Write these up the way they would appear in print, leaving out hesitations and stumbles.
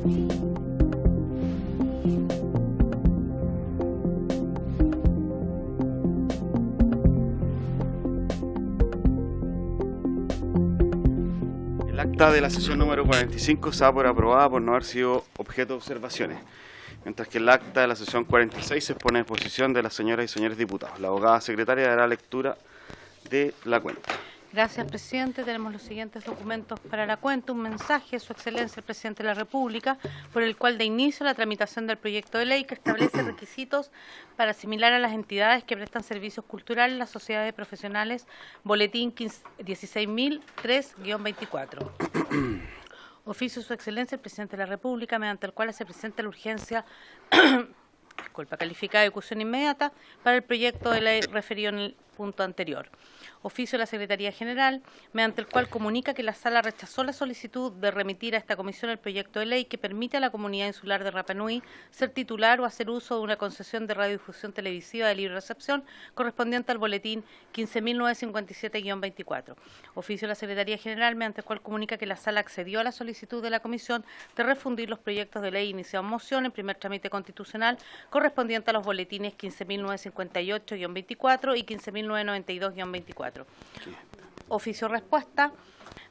El acta de la sesión número 45 se da por aprobada por no haber sido objeto de observaciones, mientras que el acta de la sesión 46 se pone a disposición de las señoras y señores diputados. La abogada secretaria dará lectura de la cuenta. Gracias, presidente. Tenemos los siguientes documentos para la cuenta. Un mensaje de Su Excelencia el Presidente de la República, por el cual da inicio a la tramitación del proyecto de ley que establece requisitos para asimilar a las entidades que prestan servicios culturales, las sociedades profesionales, boletín 16.003-24. Oficio de Su Excelencia el Presidente de la República, mediante el cual se presenta la urgencia calificada de ejecución inmediata para el proyecto de ley referido en el punto anterior. Oficio de la Secretaría General, mediante el cual comunica que la Sala rechazó la solicitud de remitir a esta comisión el proyecto de ley que permite a la comunidad insular de Rapa Nui ser titular o hacer uso de una concesión de radiodifusión televisiva de libre recepción correspondiente al boletín 15.957-24. Oficio de la Secretaría General, mediante el cual comunica que la Sala accedió a la solicitud de la comisión de refundir los proyectos de ley iniciados en moción en primer trámite constitucional correspondiente a los boletines 15.958-24 y 15.992-24. Oficio respuesta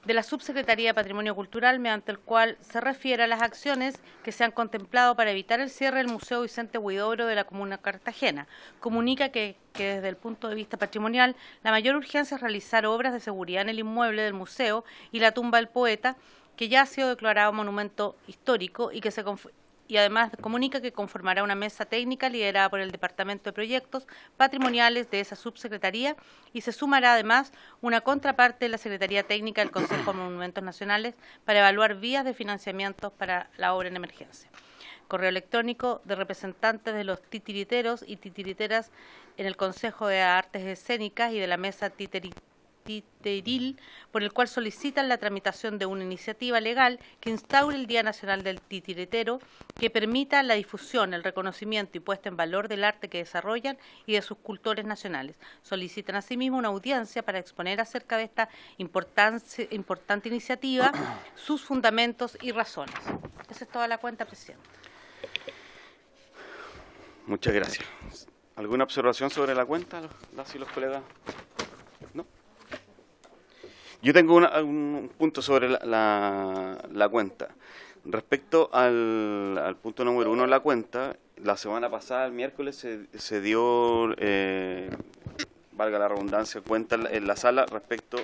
de la Subsecretaría de Patrimonio Cultural, mediante el cual se refiere a las acciones que se han contemplado para evitar el cierre del Museo Vicente Huidobro de la Comuna de Cartagena. Comunica que desde el punto de vista patrimonial, la mayor urgencia es realizar obras de seguridad en el inmueble del museo y la tumba del poeta, que ya ha sido declarado monumento histórico y además comunica que conformará una mesa técnica liderada por el Departamento de Proyectos Patrimoniales de esa subsecretaría y se sumará además una contraparte de la Secretaría Técnica del Consejo de Monumentos Nacionales para evaluar vías de financiamiento para la obra en emergencia. Correo electrónico de representantes de los titiriteros y titiriteras en el Consejo de Artes Escénicas y de la Mesa Titeril, por el cual solicitan la tramitación de una iniciativa legal que instaure el Día Nacional del Titiritero, que permita la difusión, el reconocimiento y puesta en valor del arte que desarrollan y de sus cultores nacionales. Solicitan asimismo una audiencia para exponer acerca de esta importante iniciativa, sus fundamentos y razones. Esa es toda la cuenta, presidente. Muchas gracias. ¿Alguna observación sobre la cuenta, las y los colegas? ¿No? Yo tengo un punto sobre la cuenta. Respecto al punto número 1 de la cuenta, la semana pasada, el miércoles, se dio, valga la redundancia, cuenta en la sala respecto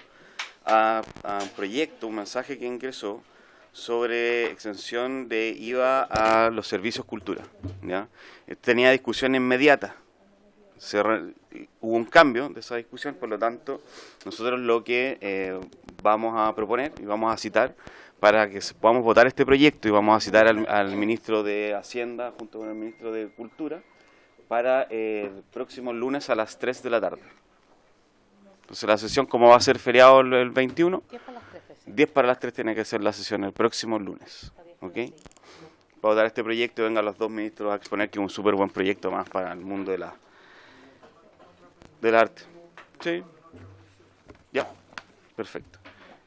a un proyecto, un mensaje que ingresó sobre exención de IVA a los servicios cultura, ¿ya? Tenía discusión inmediata. Hubo un cambio de esa discusión, por lo tanto, nosotros lo que vamos a proponer y vamos a citar para que podamos votar este proyecto y vamos a citar al ministro de Hacienda junto con el ministro de Cultura para el próximo lunes a las 3 de la tarde. Entonces la sesión, como va a ser feriado el 21, 10 para las 3 tiene que ser la sesión el próximo lunes. ¿Ok? Va a votar este proyecto y vengan los dos ministros a exponer que es un súper buen proyecto más para el mundo del arte. Sí. Ya. Perfecto.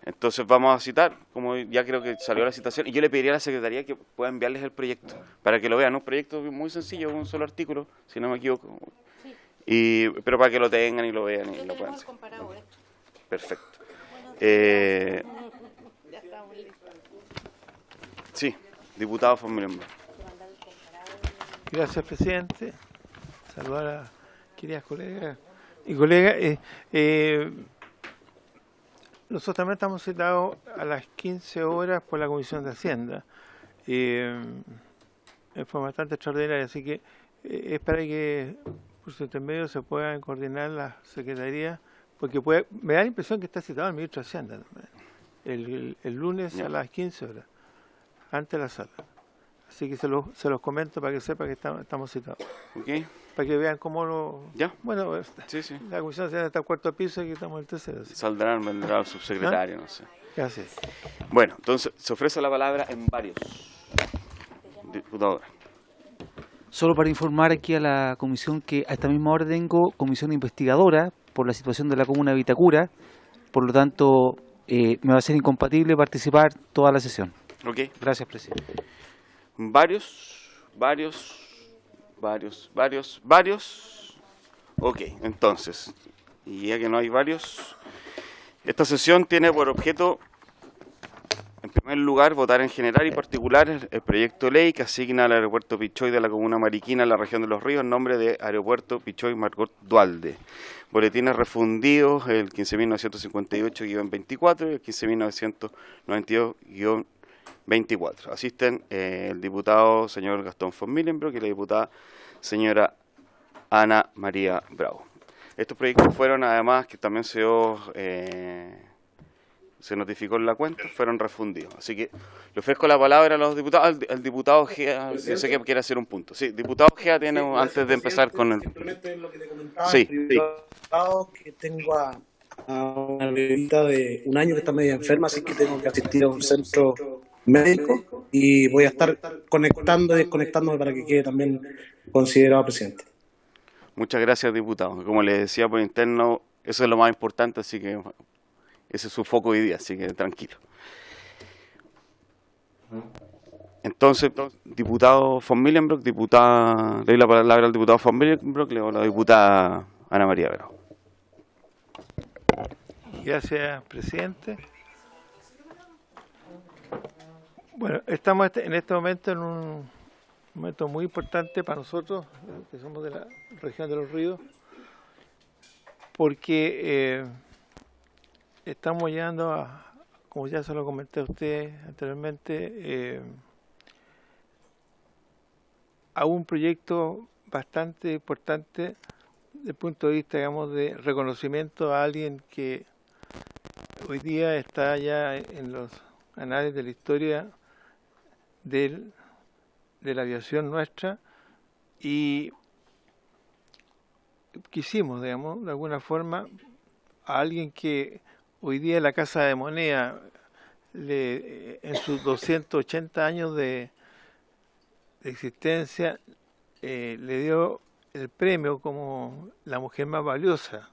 Entonces vamos a citar, como ya creo que salió la citación, y yo le pediría a la Secretaría que pueda enviarles el proyecto, para que lo vean. Un proyecto muy sencillo, un solo artículo, si no me equivoco. Sí. Pero para que lo tengan y lo vean y lo puedan hacer. Perfecto. Sí, diputado Formilember. Gracias, presidente. Saludar a queridas colegas y colegas. Nosotros también estamos citados a las 15 horas por la Comisión de Hacienda, en forma bastante extraordinaria, así que es para que por su intermedio se puedan coordinar las secretarías, porque me da la impresión que está citado el ministro de Hacienda también, el lunes a las 15 horas, ante la sala. Así que se los comento para que sepan que estamos citados. Okay. Para que vean cómo lo... ¿Ya? Bueno, sí. La comisión está al cuarto piso y aquí estamos en el tercero. Así. Vendrá el subsecretario, no sé. Gracias. Bueno, entonces se ofrece la palabra en varios. Diputadora. Solo para informar aquí a la comisión que a esta misma hora tengo comisión investigadora por la situación de la comuna de Vitacura, por lo tanto me va a ser incompatible participar toda la sesión. Ok. Gracias, presidente. Varios. Ok, entonces, y ya que no hay varios, esta sesión tiene por objeto, en primer lugar, votar en general y particular el proyecto de ley que asigna al aeropuerto Pichoy de la comuna Mariquina, en la región de Los Ríos, el nombre de Aeropuerto Pichoy Margot Duhalde. Boletines refundidos, el 15.958-24 y el 15.992-24. Asisten el diputado señor Gastón von Millenbroek y la diputada señora Ana María Bravo. Estos proyectos fueron, además, que también se notificó en la cuenta, fueron refundidos. Así que le ofrezco la palabra a los diputados. El diputado Gea, yo sé que quiere hacer un punto. Sí, diputado Gea tiene, sí, antes de empezar con el... Simplemente lo que te comentaba, sí, que tengo a una bebita de 1 año que está medio enferma, así que tengo que asistir a un centro médico y voy a estar conectando y desconectándome para que quede también considerado presidente. Muchas gracias, diputado. Como le decía por interno, eso es lo más importante, así que ese es su foco hoy día, así que tranquilo. Entonces, diputado von Millenbroek, le doy la palabra al diputado von Millenbroek, le doy a la diputada Ana María Bravo. Gracias, presidente. Bueno, estamos en este momento en un momento muy importante para nosotros, que somos de la región de Los Ríos, porque estamos llegando a, como ya se lo comenté a usted anteriormente, a un proyecto bastante importante desde el punto de vista, digamos, de reconocimiento a alguien que hoy día está ya en los anales de la historia de la aviación nuestra, y quisimos, digamos, de alguna forma, a alguien que hoy día la Casa de Moneda, en sus 280 años de existencia, le dio el premio como la mujer más valiosa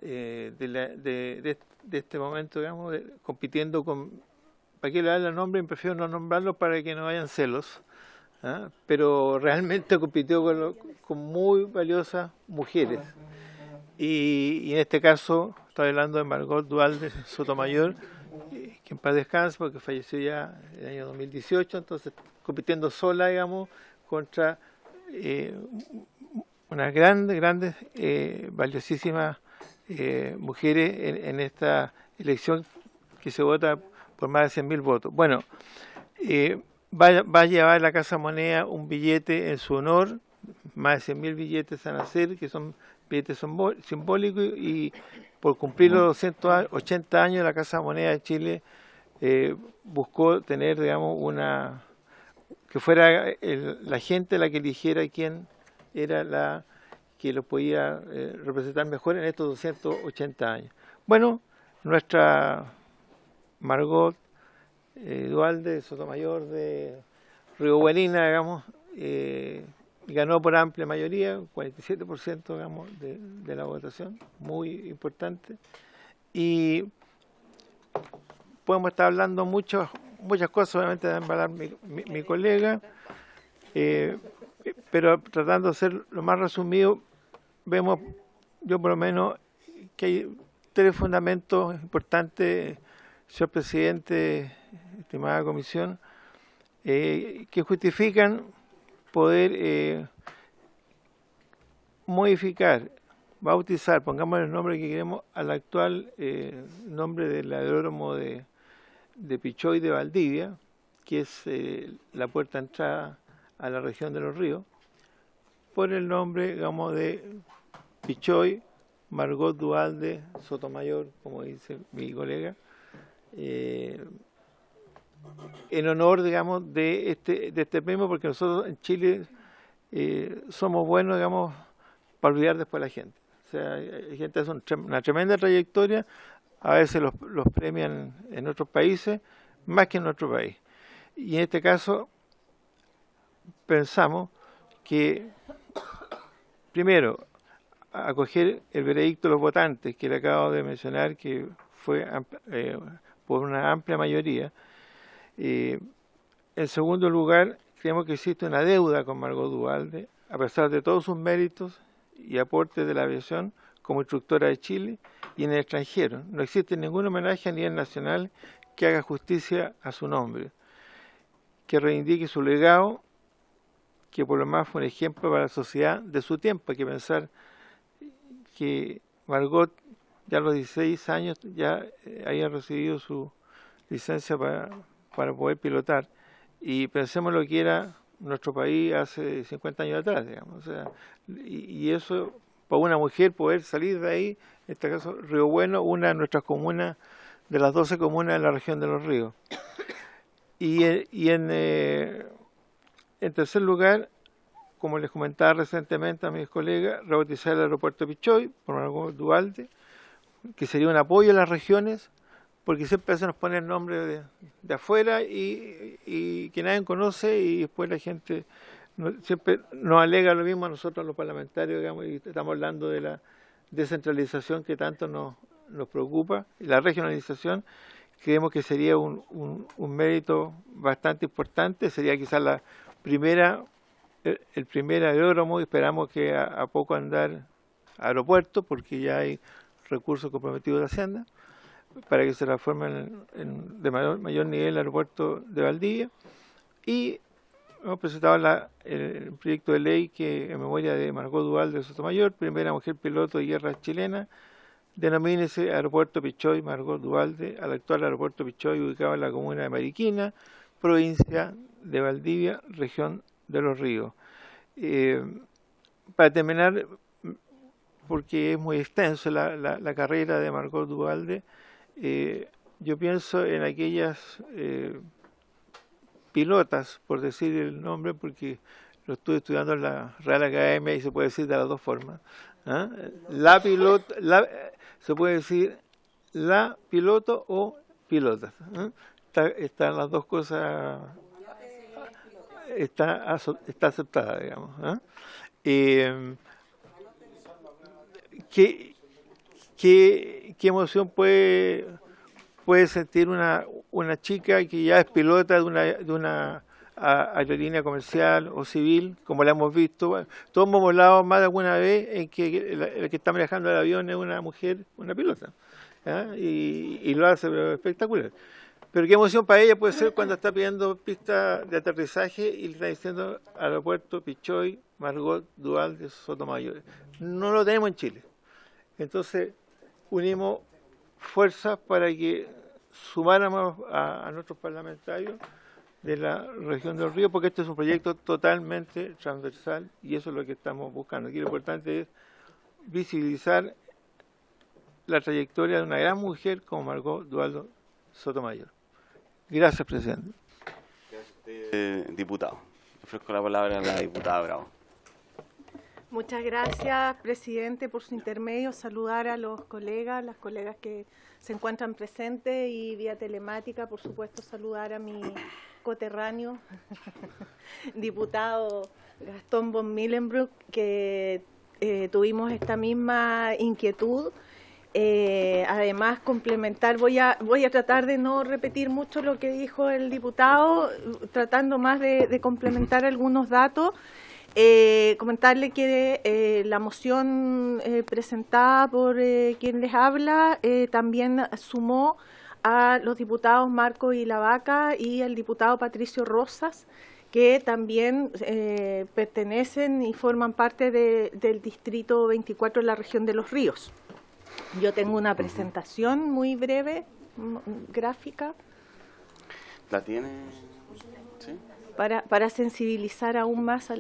de este momento, digamos, compitiendo con... ¿Para qué le dan el nombre? Prefiero no nombrarlo para que no hayan celos. Pero realmente compitió con muy valiosas mujeres. Y en este caso, estoy hablando de Margot Duhalde Sotomayor, que en paz descanse porque falleció ya en el año 2018, entonces compitiendo sola, digamos, contra unas grandes, valiosísimas mujeres en esta elección que se vota por más de 100.000 votos. Bueno, va a llevar la Casa Moneda un billete en su honor, más de 100.000 billetes van a hacer, que son billetes simbólicos, y por cumplir los 280 años la Casa Moneda de Chile buscó tener, digamos, que fuera la gente la que eligiera quién era la que lo podía representar mejor en estos 280 años. Bueno, nuestra Margot Duhalde Sotomayor de Río Buenina, digamos, ganó por amplia mayoría, 47%, digamos, de la votación, muy importante. Y podemos estar hablando muchas cosas, obviamente va a hablar mi colega, pero tratando de ser lo más resumido, vemos, yo por lo menos, que hay 3 fundamentos importantes, señor presidente, estimada comisión, que justifican poder modificar, bautizar, pongamos el nombre que queremos, al actual nombre del aeródromo de Pichoy de Valdivia, que es la puerta de entrada a la región de Los Ríos, por el nombre, digamos, de Pichoy Margot Duhalde Sotomayor, como dice mi colega, en honor, digamos, de este premio, porque nosotros en Chile somos buenos, digamos, para olvidar después a la gente. O sea, hay gente que hace una tremenda trayectoria, a veces los premian en otros países, más que en nuestro país. Y en este caso, pensamos que, primero, acoger el veredicto de los votantes, que le acabo de mencionar, que fue por una amplia mayoría, En segundo lugar, creemos que existe una deuda con Margot Duhalde, a pesar de todos sus méritos y aportes de la aviación como instructora de Chile y en el extranjero. No existe ningún homenaje a nivel nacional que haga justicia a su nombre, que reivindique su legado, que por lo más fue un ejemplo para la sociedad de su tiempo. Hay que pensar que Margot ya a los 16 años ya había recibido su licencia para poder pilotar. Y pensemos lo que era nuestro país hace 50 años atrás, digamos. O sea, y eso, para una mujer poder salir de ahí, en este caso Río Bueno, una de nuestras comunas, de las 12 comunas de la región de Los Ríos. En tercer lugar, como les comentaba recientemente a mis colegas, rebautizar el aeropuerto Pichoy por Margot Duhalde, que sería un apoyo a las regiones, porque siempre se nos pone el nombre de afuera y que nadie conoce, y después la gente siempre nos alega lo mismo a nosotros los parlamentarios, digamos, y estamos hablando de la descentralización que tanto nos preocupa, y la regionalización. Creemos que sería un mérito bastante importante, sería quizás el primer aeródromo, y esperamos que a poco andar aeropuerto, porque ya hay recursos comprometidos de Hacienda, para que se transforme de mayor nivel el aeropuerto de Valdivia. Y hemos presentado el proyecto de ley que, en memoria de Margot Duhalde de Sotomayor, primera mujer piloto de guerra chilena, denomínese Aeropuerto Pichoy Margot Duhalde, al actual Aeropuerto Pichoy, ubicado en la comuna de Mariquina, provincia de Valdivia, región de Los Ríos. Para terminar, porque es muy extenso la carrera de Margot Duhalde, yo pienso en aquellas pilotas, por decir el nombre, porque lo estuve estudiando en la Real Academia y se puede decir de las dos formas. La pilota, se puede decir la piloto o pilotas. Están las dos cosas, está aceptada, digamos. ¿Qué emoción puede sentir una chica que ya es pilota de una aerolínea comercial o civil, como la hemos visto? Bueno, todos hemos volado más de alguna vez en que el que está manejando el avión es una mujer, una pilota, y lo hace espectacular. Pero qué emoción para ella puede ser cuando está pidiendo pista de aterrizaje y le está diciendo Aeropuerto Pichoy Margot Duhalde Sotomayor. No lo tenemos en Chile. Entonces unimos fuerzas para que sumáramos a nuestros parlamentarios de la región del Río, porque este es un proyecto totalmente transversal y eso es lo que estamos buscando. Aquí lo importante es visibilizar la trayectoria de una gran mujer como Margot Duhalde Sotomayor. Gracias, presidente. Gracias, diputado. Ofrezco la palabra a la diputada Bravo. Muchas gracias, presidente, por su intermedio. Saludar a los colegas, las colegas que se encuentran presentes y vía telemática, por supuesto, saludar a mi coterráneo, diputado Gastón von Millenbroek, que tuvimos esta misma inquietud. Además, complementar, voy a tratar de no repetir mucho lo que dijo el diputado, tratando más de complementar algunos datos. Comentarle que la moción presentada por quien les habla también sumó a los diputados Marco Ilavaca y al diputado Patricio Rosas, que también pertenecen y forman parte del distrito 24 de la región de Los Ríos. Yo tengo una presentación muy breve, gráfica. ¿La tiene? ¿Sí? Para sensibilizar aún más a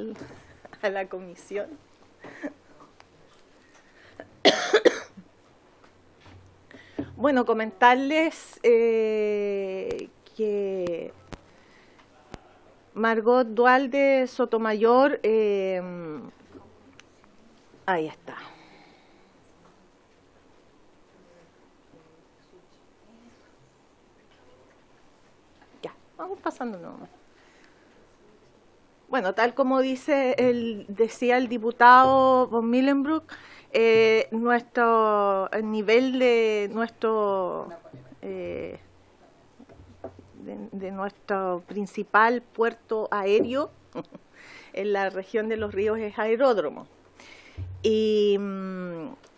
la comisión. Bueno, comentarles que Margot Duhalde Sotomayor, ahí está. Ya, vamos pasando nomás. Bueno, tal como decía el diputado von Millenbroek, el nivel de de nuestro principal puerto aéreo en la región de Los Ríos es aeródromo. Y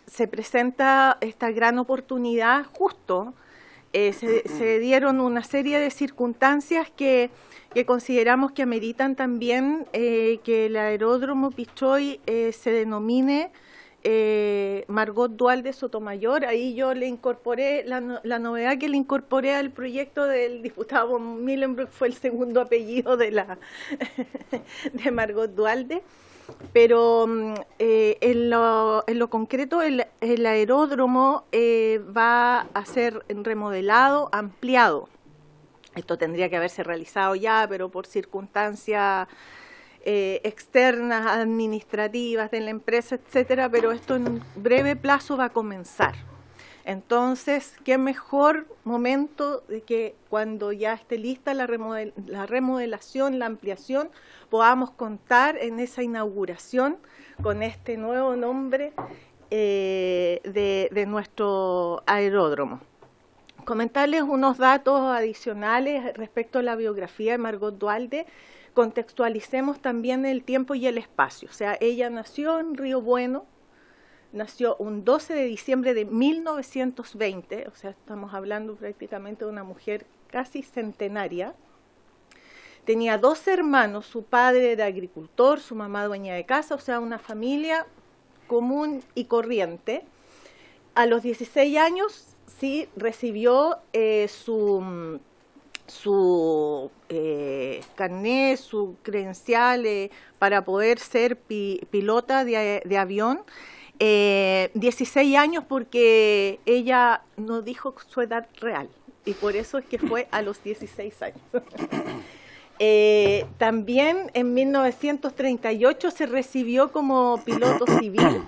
se presenta esta gran oportunidad justo. Se dieron una serie de circunstancias que consideramos que ameritan también que el aeródromo Pichoy se denomine Margot Duhalde Sotomayor. Ahí yo le incorporé, la novedad que le incorporé al proyecto del diputado von Millenburg fue el segundo apellido de Margot Duhalde. Pero en lo concreto el aeródromo va a ser remodelado, ampliado. Esto tendría que haberse realizado ya, pero por circunstancias externas, administrativas de la empresa, etcétera, pero esto en breve plazo va a comenzar. Entonces, qué mejor momento de que cuando ya esté lista la remodelación, la ampliación, podamos contar en esa inauguración con este nuevo nombre de nuestro aeródromo. Comentarles unos datos adicionales respecto a la biografía de Margot Duhalde. Contextualicemos también el tiempo y el espacio. O sea, ella nació en Río Bueno, nació un 12 de diciembre de 1920, o sea, estamos hablando prácticamente de una mujer casi centenaria. Tenía 2 hermanos, su padre era agricultor, su mamá dueña de casa, o sea, una familia común y corriente. A los 16 años sí recibió su carnet, su credencial para poder ser pilota de avión. 16 años porque ella no dijo su edad real y por eso es que fue a los 16 años. También en 1938 se recibió como piloto civil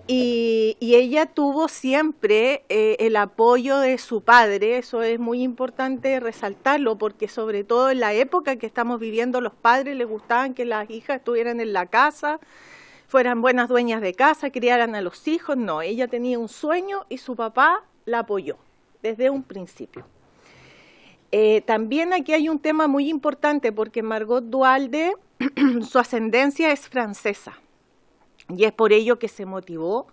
y ella tuvo siempre el apoyo de su padre. Eso es muy importante resaltarlo porque sobre todo en la época que estamos viviendo los padres les gustaban que las hijas estuvieran en la casa, fueran buenas dueñas de casa, criaran a los hijos. No, ella tenía un sueño y su papá la apoyó desde un principio. También aquí hay un tema muy importante porque Margot Duhalde, su ascendencia es francesa y es por ello que se motivó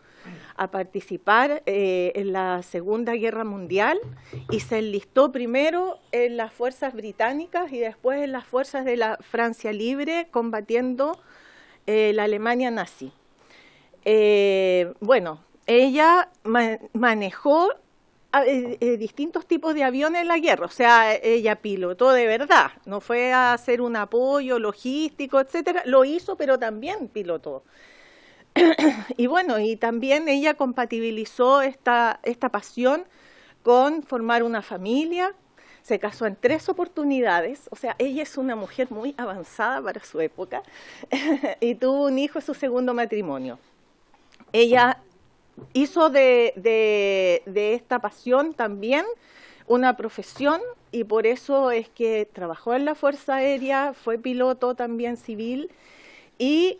a participar en la Segunda Guerra Mundial y se enlistó primero en las fuerzas británicas y después en las fuerzas de la Francia Libre combatiendo la Alemania nazi. Bueno, ella manejó distintos tipos de aviones en la guerra, o sea, ella pilotó de verdad, no fue a hacer un apoyo logístico, etcétera, lo hizo, pero también pilotó. Y bueno, y también ella compatibilizó esta pasión con formar una familia. Se casó en 3 oportunidades, o sea, ella es una mujer muy avanzada para su época y tuvo un hijo en su segundo matrimonio. Ella hizo de esta pasión también una profesión y por eso es que trabajó en la Fuerza Aérea, fue piloto también civil y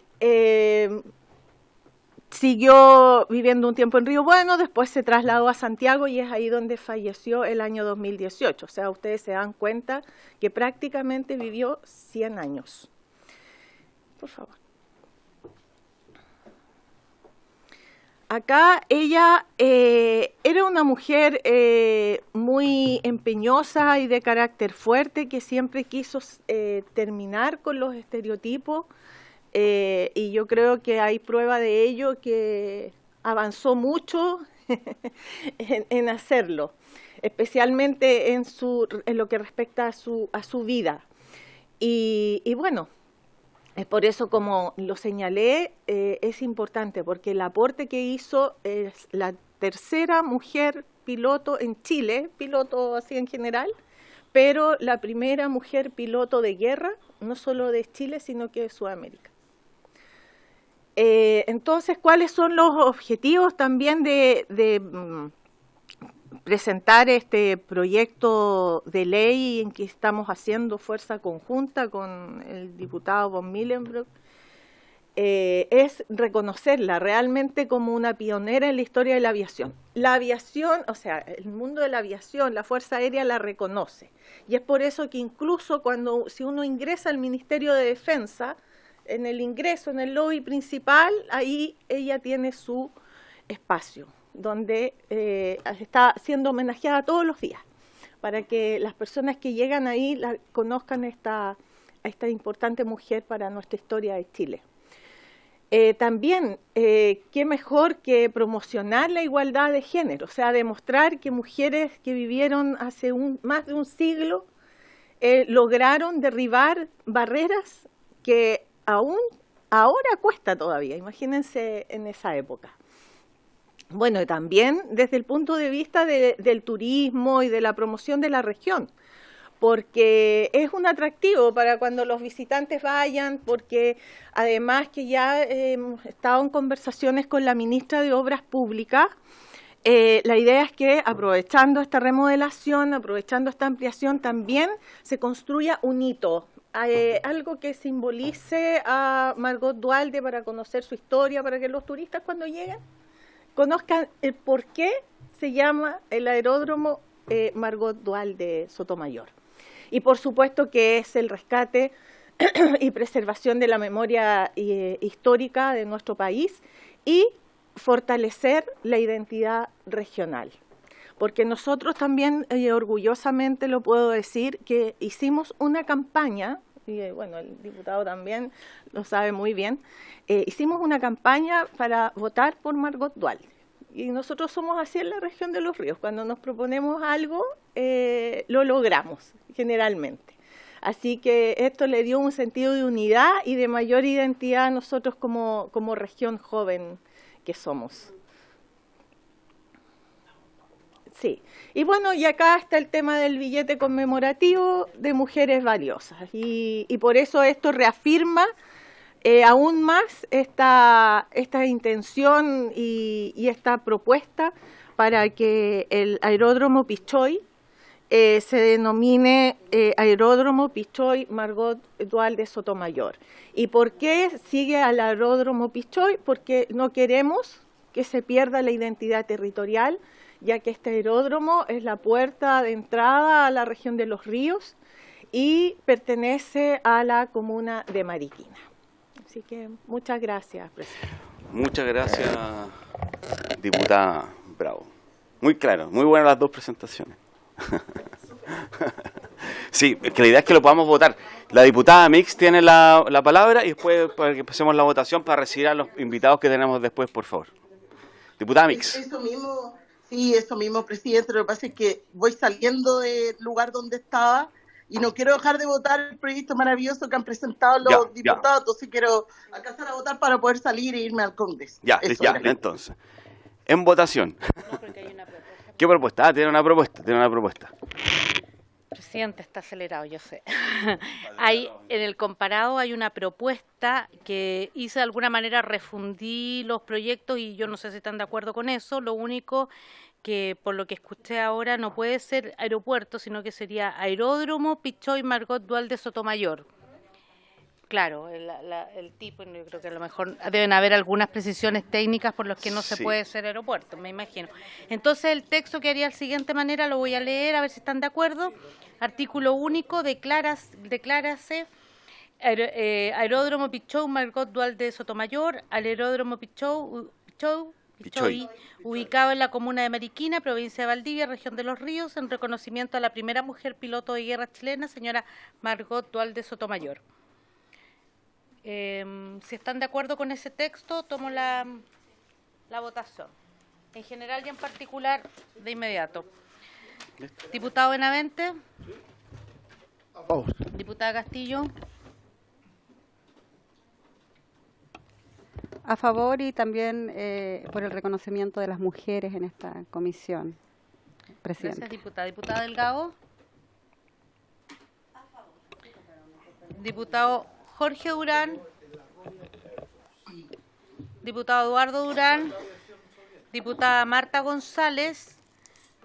siguió viviendo un tiempo en Río Bueno, después se trasladó a Santiago y es ahí donde falleció el año 2018. O sea, ustedes se dan cuenta que prácticamente vivió 100 años. Por favor. Acá ella era una mujer muy empeñosa y de carácter fuerte que siempre quiso terminar con los estereotipos. Y yo creo que hay prueba de ello que avanzó mucho en hacerlo, especialmente en lo que respecta a su vida. Y bueno, es por eso, como lo señalé, es importante, porque el aporte que hizo es la tercera mujer piloto en Chile, piloto así en general, pero la primera mujer piloto de guerra, no solo de Chile, sino que de Sudamérica. Entonces, ¿cuáles son los objetivos también de presentar este proyecto de ley en que estamos haciendo fuerza conjunta con el diputado von Millenburg? es reconocerla realmente como una pionera en la historia de la aviación. La aviación, o sea, el mundo de la aviación, la Fuerza Aérea la reconoce. Y es por eso que incluso si uno ingresa al Ministerio de Defensa, en el ingreso, en el lobby principal, ahí ella tiene su espacio, donde está siendo homenajeada todos los días, para que las personas que llegan ahí conozcan a esta importante mujer para nuestra historia de Chile. También, qué mejor que promocionar la igualdad de género, o sea, demostrar que mujeres que vivieron hace más de un siglo lograron derribar barreras que aún ahora cuesta todavía, imagínense en esa época. Bueno, también desde el punto de vista del turismo y de la promoción de la región, porque es un atractivo para cuando los visitantes vayan, porque además que ya hemos estado en conversaciones con la ministra de Obras Públicas, la idea es que aprovechando esta remodelación, aprovechando esta ampliación, también se construya un hito, algo que simbolice a Margot Duhalde para conocer su historia, para que los turistas cuando lleguen conozcan el por qué se llama el aeródromo Margot Duhalde Sotomayor. Y por supuesto que es el rescate y preservación de la memoria histórica de nuestro país y fortalecer la identidad regional. Porque nosotros también, orgullosamente lo puedo decir, que hicimos una campaña, y bueno, el diputado también lo sabe muy bien, hicimos una campaña para votar por Margot Duhalde. Y nosotros somos así en la región de Los Ríos, cuando nos proponemos algo, lo logramos, generalmente. Así que esto le dio un sentido de unidad y de mayor identidad a nosotros como región joven que somos. Sí, y bueno, y acá está el tema del billete conmemorativo de mujeres valiosas. Y por eso esto reafirma aún más esta intención y esta propuesta para que el aeródromo Pichoy se denomine Aeródromo Pichoy Margot Duhalde Sotomayor. ¿Y por qué sigue al aeródromo Pichoy? Porque no queremos que se pierda la identidad territorial, ya que este aeródromo es la puerta de entrada a la región de Los Ríos y pertenece a la comuna de Mariquina. Así que muchas gracias, presidente. Muchas gracias, diputada Bravo. Muy claro, muy buenas las dos presentaciones. Sí, es que la idea es que lo podamos votar. La diputada Mix tiene la palabra y después para que empecemos la votación para recibir a los invitados que tenemos después, por favor. Diputada Mix. Eso mismo, presidente. Lo que pasa es que voy saliendo del lugar donde estaba y no quiero dejar de votar el proyecto maravilloso que han presentado los diputados, entonces quiero alcanzar a votar para poder salir e irme al Congreso. Entonces. En votación. No, porque hay una propuesta. ¿Qué propuesta? Tiene una propuesta. Presidente, está acelerado, yo sé. En el comparado hay una propuesta que hice de alguna manera, refundí los proyectos y yo no sé si están de acuerdo con eso. Lo único que por lo que escuché ahora no puede ser aeropuerto, sino que sería Aeródromo Pichoy Margot Duhalde Sotomayor. Claro, el tipo, yo creo que a lo mejor deben haber algunas precisiones técnicas por las que no se puede ser aeropuerto, me imagino. Entonces el texto que haría de la siguiente manera, lo voy a leer, a ver si están de acuerdo. Artículo único, declárase Aeródromo Pichoy Margot Duhalde Sotomayor, al Aeródromo Pichoy, ubicado en la comuna de Mariquina, provincia de Valdivia, región de Los Ríos, en reconocimiento a la primera mujer piloto de guerra chilena, señora Margot Duhalde Sotomayor. Si están de acuerdo con ese texto, tomo la votación. En general y en particular, de inmediato. Diputado Benavente. A favor. Diputada Castillo. A favor y también por el reconocimiento de las mujeres en esta comisión, presidente. Gracias, diputada. Diputada Delgado. A favor. Diputado Jorge Durán. Diputado Eduardo Durán. Diputada Marta González.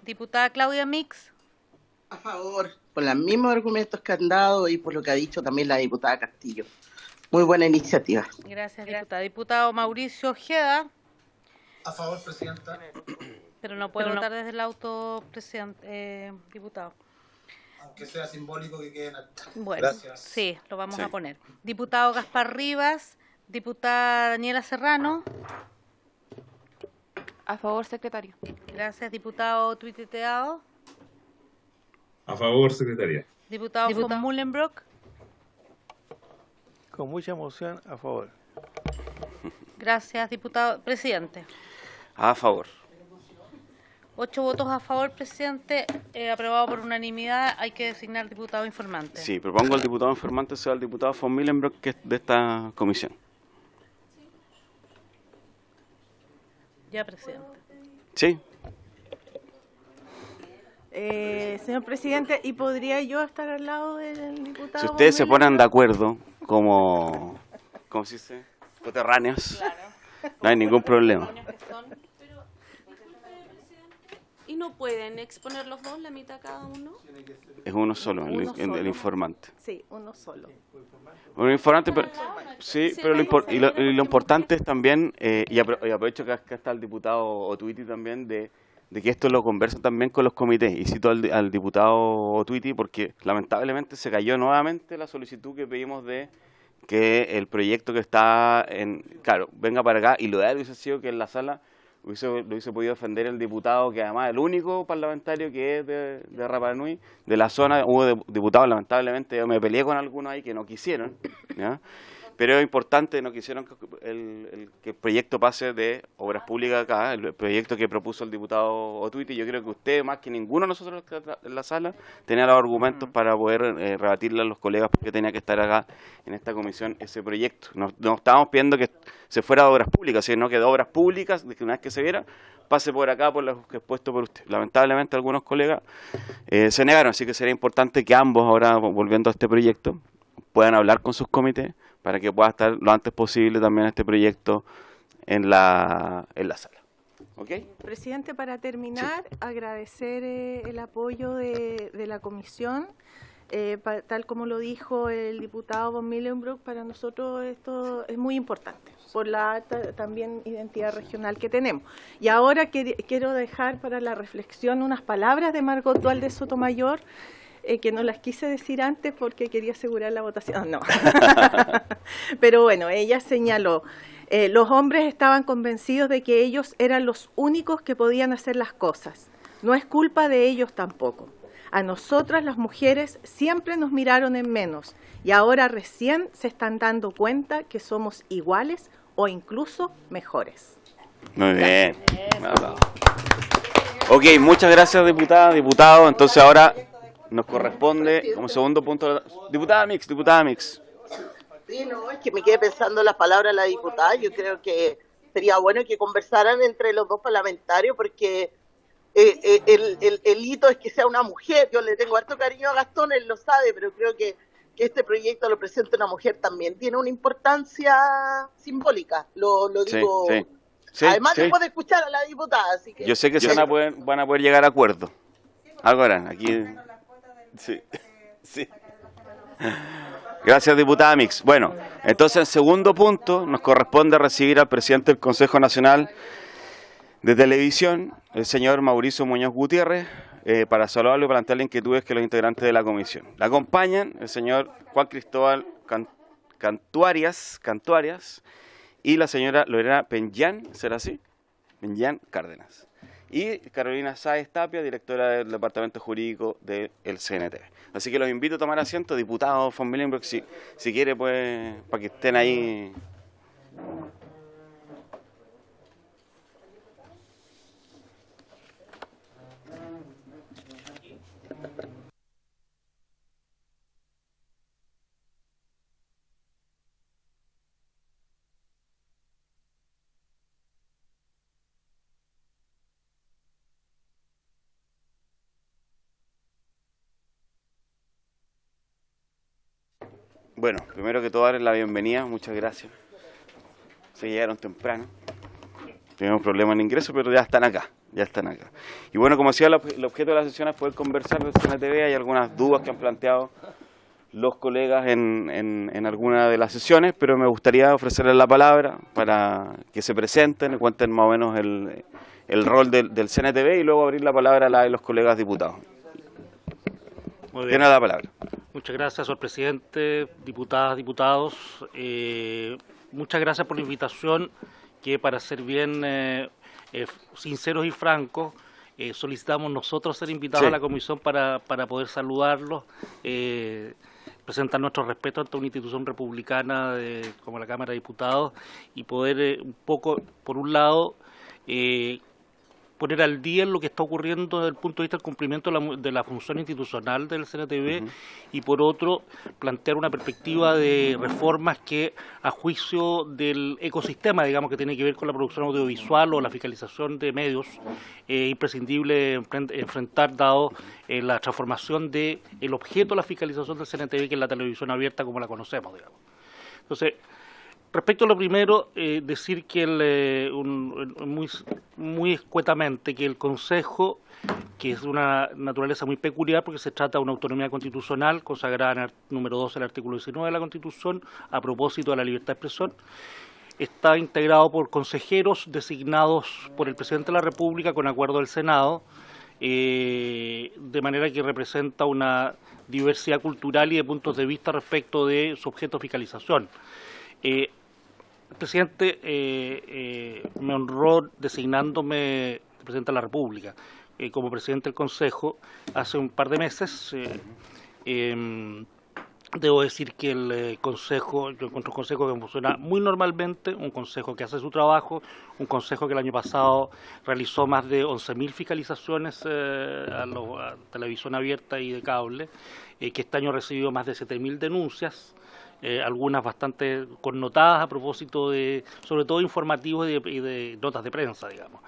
Diputada Claudia Mix. A favor, por los mismos argumentos que han dado y por lo que ha dicho también la diputada Castillo. Muy buena iniciativa. Gracias, diputada. Diputado Mauricio Ojeda. A favor, presidenta. Pero no puede votar desde el auto, diputado. Aunque sea simbólico que quede en acta. Bueno, Gracias. sí, lo vamos a poner. Diputado Gaspar Rivas, diputada Daniela Serrano. A favor, secretario. Gracias, diputado Tuiteteado. A favor, secretaria. Diputado von Mullenbrock. Con mucha emoción, a favor. Gracias, diputado. Presidente. A favor. 8 votos a favor, presidente. Aprobado por unanimidad. Hay que designar diputado informante. Sí, propongo al diputado informante sea el diputado von Millenbrock, que es de esta comisión. Ya, presidente. Sí. Señor presidente, ¿y podría yo estar al lado del diputado? Si ustedes se ponen de acuerdo como ¿cómo se dice? Coterráneos, no hay ningún problema. ¿Y no pueden exponer los dos, la mitad cada uno? Es uno solo, Uno solo. el informante. Sí, uno solo. Un informante, pero, sí, pero lo importante es también, y aprovecho que acá está el diputado Otuiti también, de que esto lo conversa también con los comités. Y cito al diputado Otuiti porque lamentablemente se cayó nuevamente la solicitud que pedimos de que el proyecto que está claro, venga para acá, y lo de él hubiese sido que en la sala lo hubiese podido defender el diputado, que además es el único parlamentario que es de Rapa Nui, de la zona. Hubo diputados, lamentablemente, yo me peleé con algunos ahí que no quisieron, ¿ya? Pero es importante, no quisieron que el proyecto pase de obras públicas acá, el proyecto que propuso el diputado Otuiti. Yo creo que usted, más que ninguno de nosotros en la sala, tenía los argumentos para poder rebatirle a los colegas porque tenía que estar acá en esta comisión ese proyecto. No estábamos pidiendo que se fuera de obras públicas, sino que de obras públicas, de que una vez que se viera, pase por acá por lo que he expuesto por usted. Lamentablemente algunos colegas se negaron, así que sería importante que ambos, ahora volviendo a este proyecto, puedan hablar con sus comités para que pueda estar lo antes posible también este proyecto en la sala. ¿Ok? Presidente, para terminar, agradecer el apoyo de la comisión. Tal como lo dijo el diputado von Millenbrock, para nosotros esto es muy importante, por la alta también identidad regional que tenemos. Y ahora quiero dejar para la reflexión unas palabras de Margot Dual de Sotomayor, que no las quise decir antes porque quería asegurar la votación. No. Pero bueno, ella señaló, los hombres estaban convencidos de que ellos eran los únicos que podían hacer las cosas. No es culpa de ellos tampoco. A nosotras las mujeres siempre nos miraron en menos y ahora recién se están dando cuenta que somos iguales o incluso mejores. Muy bien. Ok, muchas gracias, diputada, diputado. Entonces ahora nos corresponde como segundo punto. Diputada Mix. Sí, no, es que me quedé pensando en las palabras de la diputada. Yo creo que sería bueno que conversaran entre los dos parlamentarios porque el hito es que sea una mujer. Yo le tengo harto cariño a Gastón, él lo sabe, pero creo que este proyecto lo presenta una mujer también tiene una importancia simbólica. Lo digo. Sí, además, después de escuchar a la diputada. Así que, yo sé que van a poder llegar a acuerdo. Ahora, aquí. Sí. Gracias, diputada Mix. Bueno, entonces en segundo punto nos corresponde recibir al presidente del Consejo Nacional de Televisión, el señor Mauricio Muñoz Gutiérrez, para saludarlo y plantearle inquietudes que los integrantes de la comisión. La acompañan el señor Juan Cristóbal Cantuarias y la señora Lorena Penllán, ¿será así? Penllán Cárdenas. Y Carolina Sáez Tapia, directora del Departamento Jurídico del CNTV. Así que los invito a tomar asiento, diputados von Millenbrock, si quiere, pues, para que estén ahí. Bueno, primero que todo, darles la bienvenida, muchas gracias. Se llegaron temprano. Tenemos problemas en ingreso, pero ya están acá. Y bueno, como decía, el objeto de la sesión es poder conversar del CNTV. Hay algunas dudas que han planteado los colegas en alguna de las sesiones, pero me gustaría ofrecerles la palabra para que se presenten y cuenten más o menos el rol del CNTV y luego abrir la palabra a la de los colegas diputados. Muy bien. Tiene la palabra. Muchas gracias, señor presidente, diputadas, diputados. Muchas gracias por la invitación, que para ser bien sinceros y francos, solicitamos nosotros ser invitados a la comisión para poder saludarlos, presentar nuestro respeto ante una institución republicana como la Cámara de Diputados y poder un poco, por un lado, poner al día en lo que está ocurriendo desde el punto de vista del cumplimiento de la función institucional del CNTV y por otro plantear una perspectiva de reformas que a juicio del ecosistema, digamos, que tiene que ver con la producción audiovisual o la fiscalización de medios, imprescindible enfrentar dado la transformación del objeto de la fiscalización del CNTV, que es la televisión abierta como la conocemos, digamos. Entonces, respecto a lo primero, decir que muy escuetamente que el Consejo, que es de una naturaleza muy peculiar porque se trata de una autonomía constitucional consagrada en el número 2 del artículo 19 de la Constitución a propósito de la libertad de expresión, está integrado por consejeros designados por el Presidente de la República con acuerdo del Senado, de manera que representa una diversidad cultural y de puntos de vista respecto de su objeto de fiscalización. El presidente me honró designándome presidente de la República como presidente del Consejo hace un par de meses. Debo decir que el Consejo, yo encuentro un Consejo que funciona muy normalmente, un Consejo que hace su trabajo, un Consejo que el año pasado realizó más de 11.000 fiscalizaciones a televisión abierta y de cable, que este año ha recibido más de 7.000 denuncias, algunas bastante connotadas a propósito de, sobre todo informativos y de notas de prensa, digamos.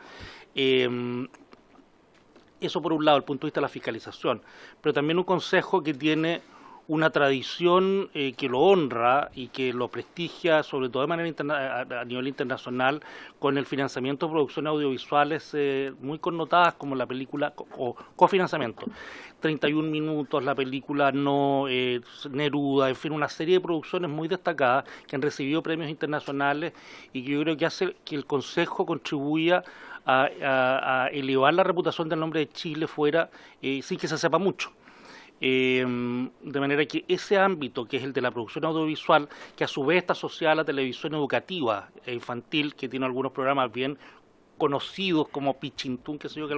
Eso por un lado, desde el punto de vista de la fiscalización, pero también un Consejo que tiene una tradición que lo honra y que lo prestigia, sobre todo de manera a nivel internacional, con el financiamiento de producciones audiovisuales muy connotadas como la película o cofinanciamiento. 31 minutos, la película No, Neruda, en fin, una serie de producciones muy destacadas que han recibido premios internacionales y que yo creo que hace que el Consejo contribuya a elevar la reputación del nombre de Chile fuera sin que se sepa mucho. De manera que ese ámbito, que es el de la producción audiovisual, que a su vez está asociada a la televisión educativa e infantil, que tiene algunos programas bien conocidos como Pichintún, que sé yo, que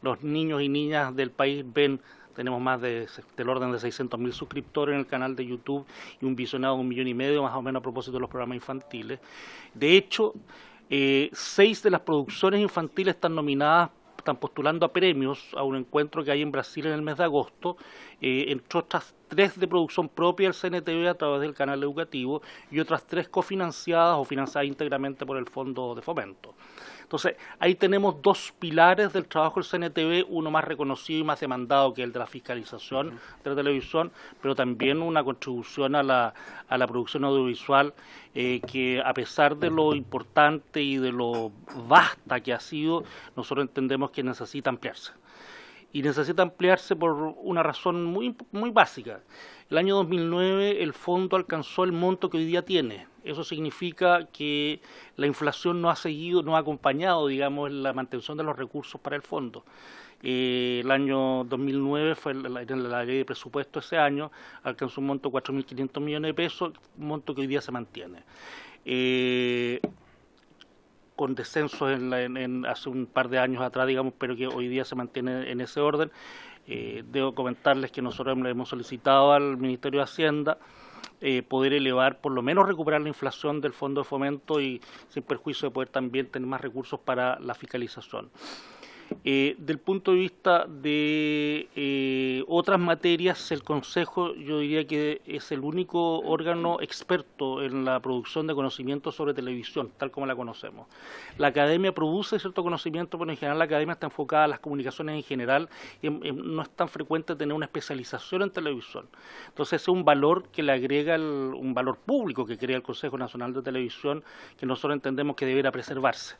los niños y niñas del país ven. Tenemos más del orden de 600.000 suscriptores en el canal de YouTube y un visionado de 1,5 millones más o menos a propósito de los programas infantiles. De hecho, 6 de las producciones infantiles están postulando a premios a un encuentro que hay en Brasil en el mes de agosto, entre otras 3 de producción propia del CNTV a través del canal educativo y otras 3 cofinanciadas o financiadas íntegramente por el Fondo de Fomento. Entonces, ahí tenemos 2 pilares del trabajo del CNTV, uno más reconocido y más demandado que el de la fiscalización de la televisión, pero también una contribución a la producción audiovisual que, a pesar de lo importante y de lo vasta que ha sido, nosotros entendemos que necesita ampliarse. Y necesita ampliarse por una razón muy básica. El año 2009 el fondo alcanzó el monto que hoy día tiene. Eso significa que la inflación no ha acompañado, digamos, la mantención de los recursos para el fondo. El año 2009 fue la ley de presupuesto ese año, alcanzó un monto de 4.500 millones de pesos, un monto que hoy día se mantiene. Con descensos hace un par de años atrás, digamos, pero que hoy día se mantiene en ese orden. Debo comentarles que nosotros le hemos solicitado al Ministerio de Hacienda poder elevar, por lo menos recuperar la inflación del Fondo de Fomento y sin perjuicio de poder también tener más recursos para la fiscalización. Del punto de vista de otras materias, el Consejo yo diría que es el único órgano experto en la producción de conocimiento sobre televisión, tal como la conocemos. La Academia produce cierto conocimiento, pero en general la Academia está enfocada a las comunicaciones en general y no es tan frecuente tener una especialización en televisión. Entonces es un valor que le agrega, un valor público que crea el Consejo Nacional de Televisión, que nosotros entendemos que deberá preservarse.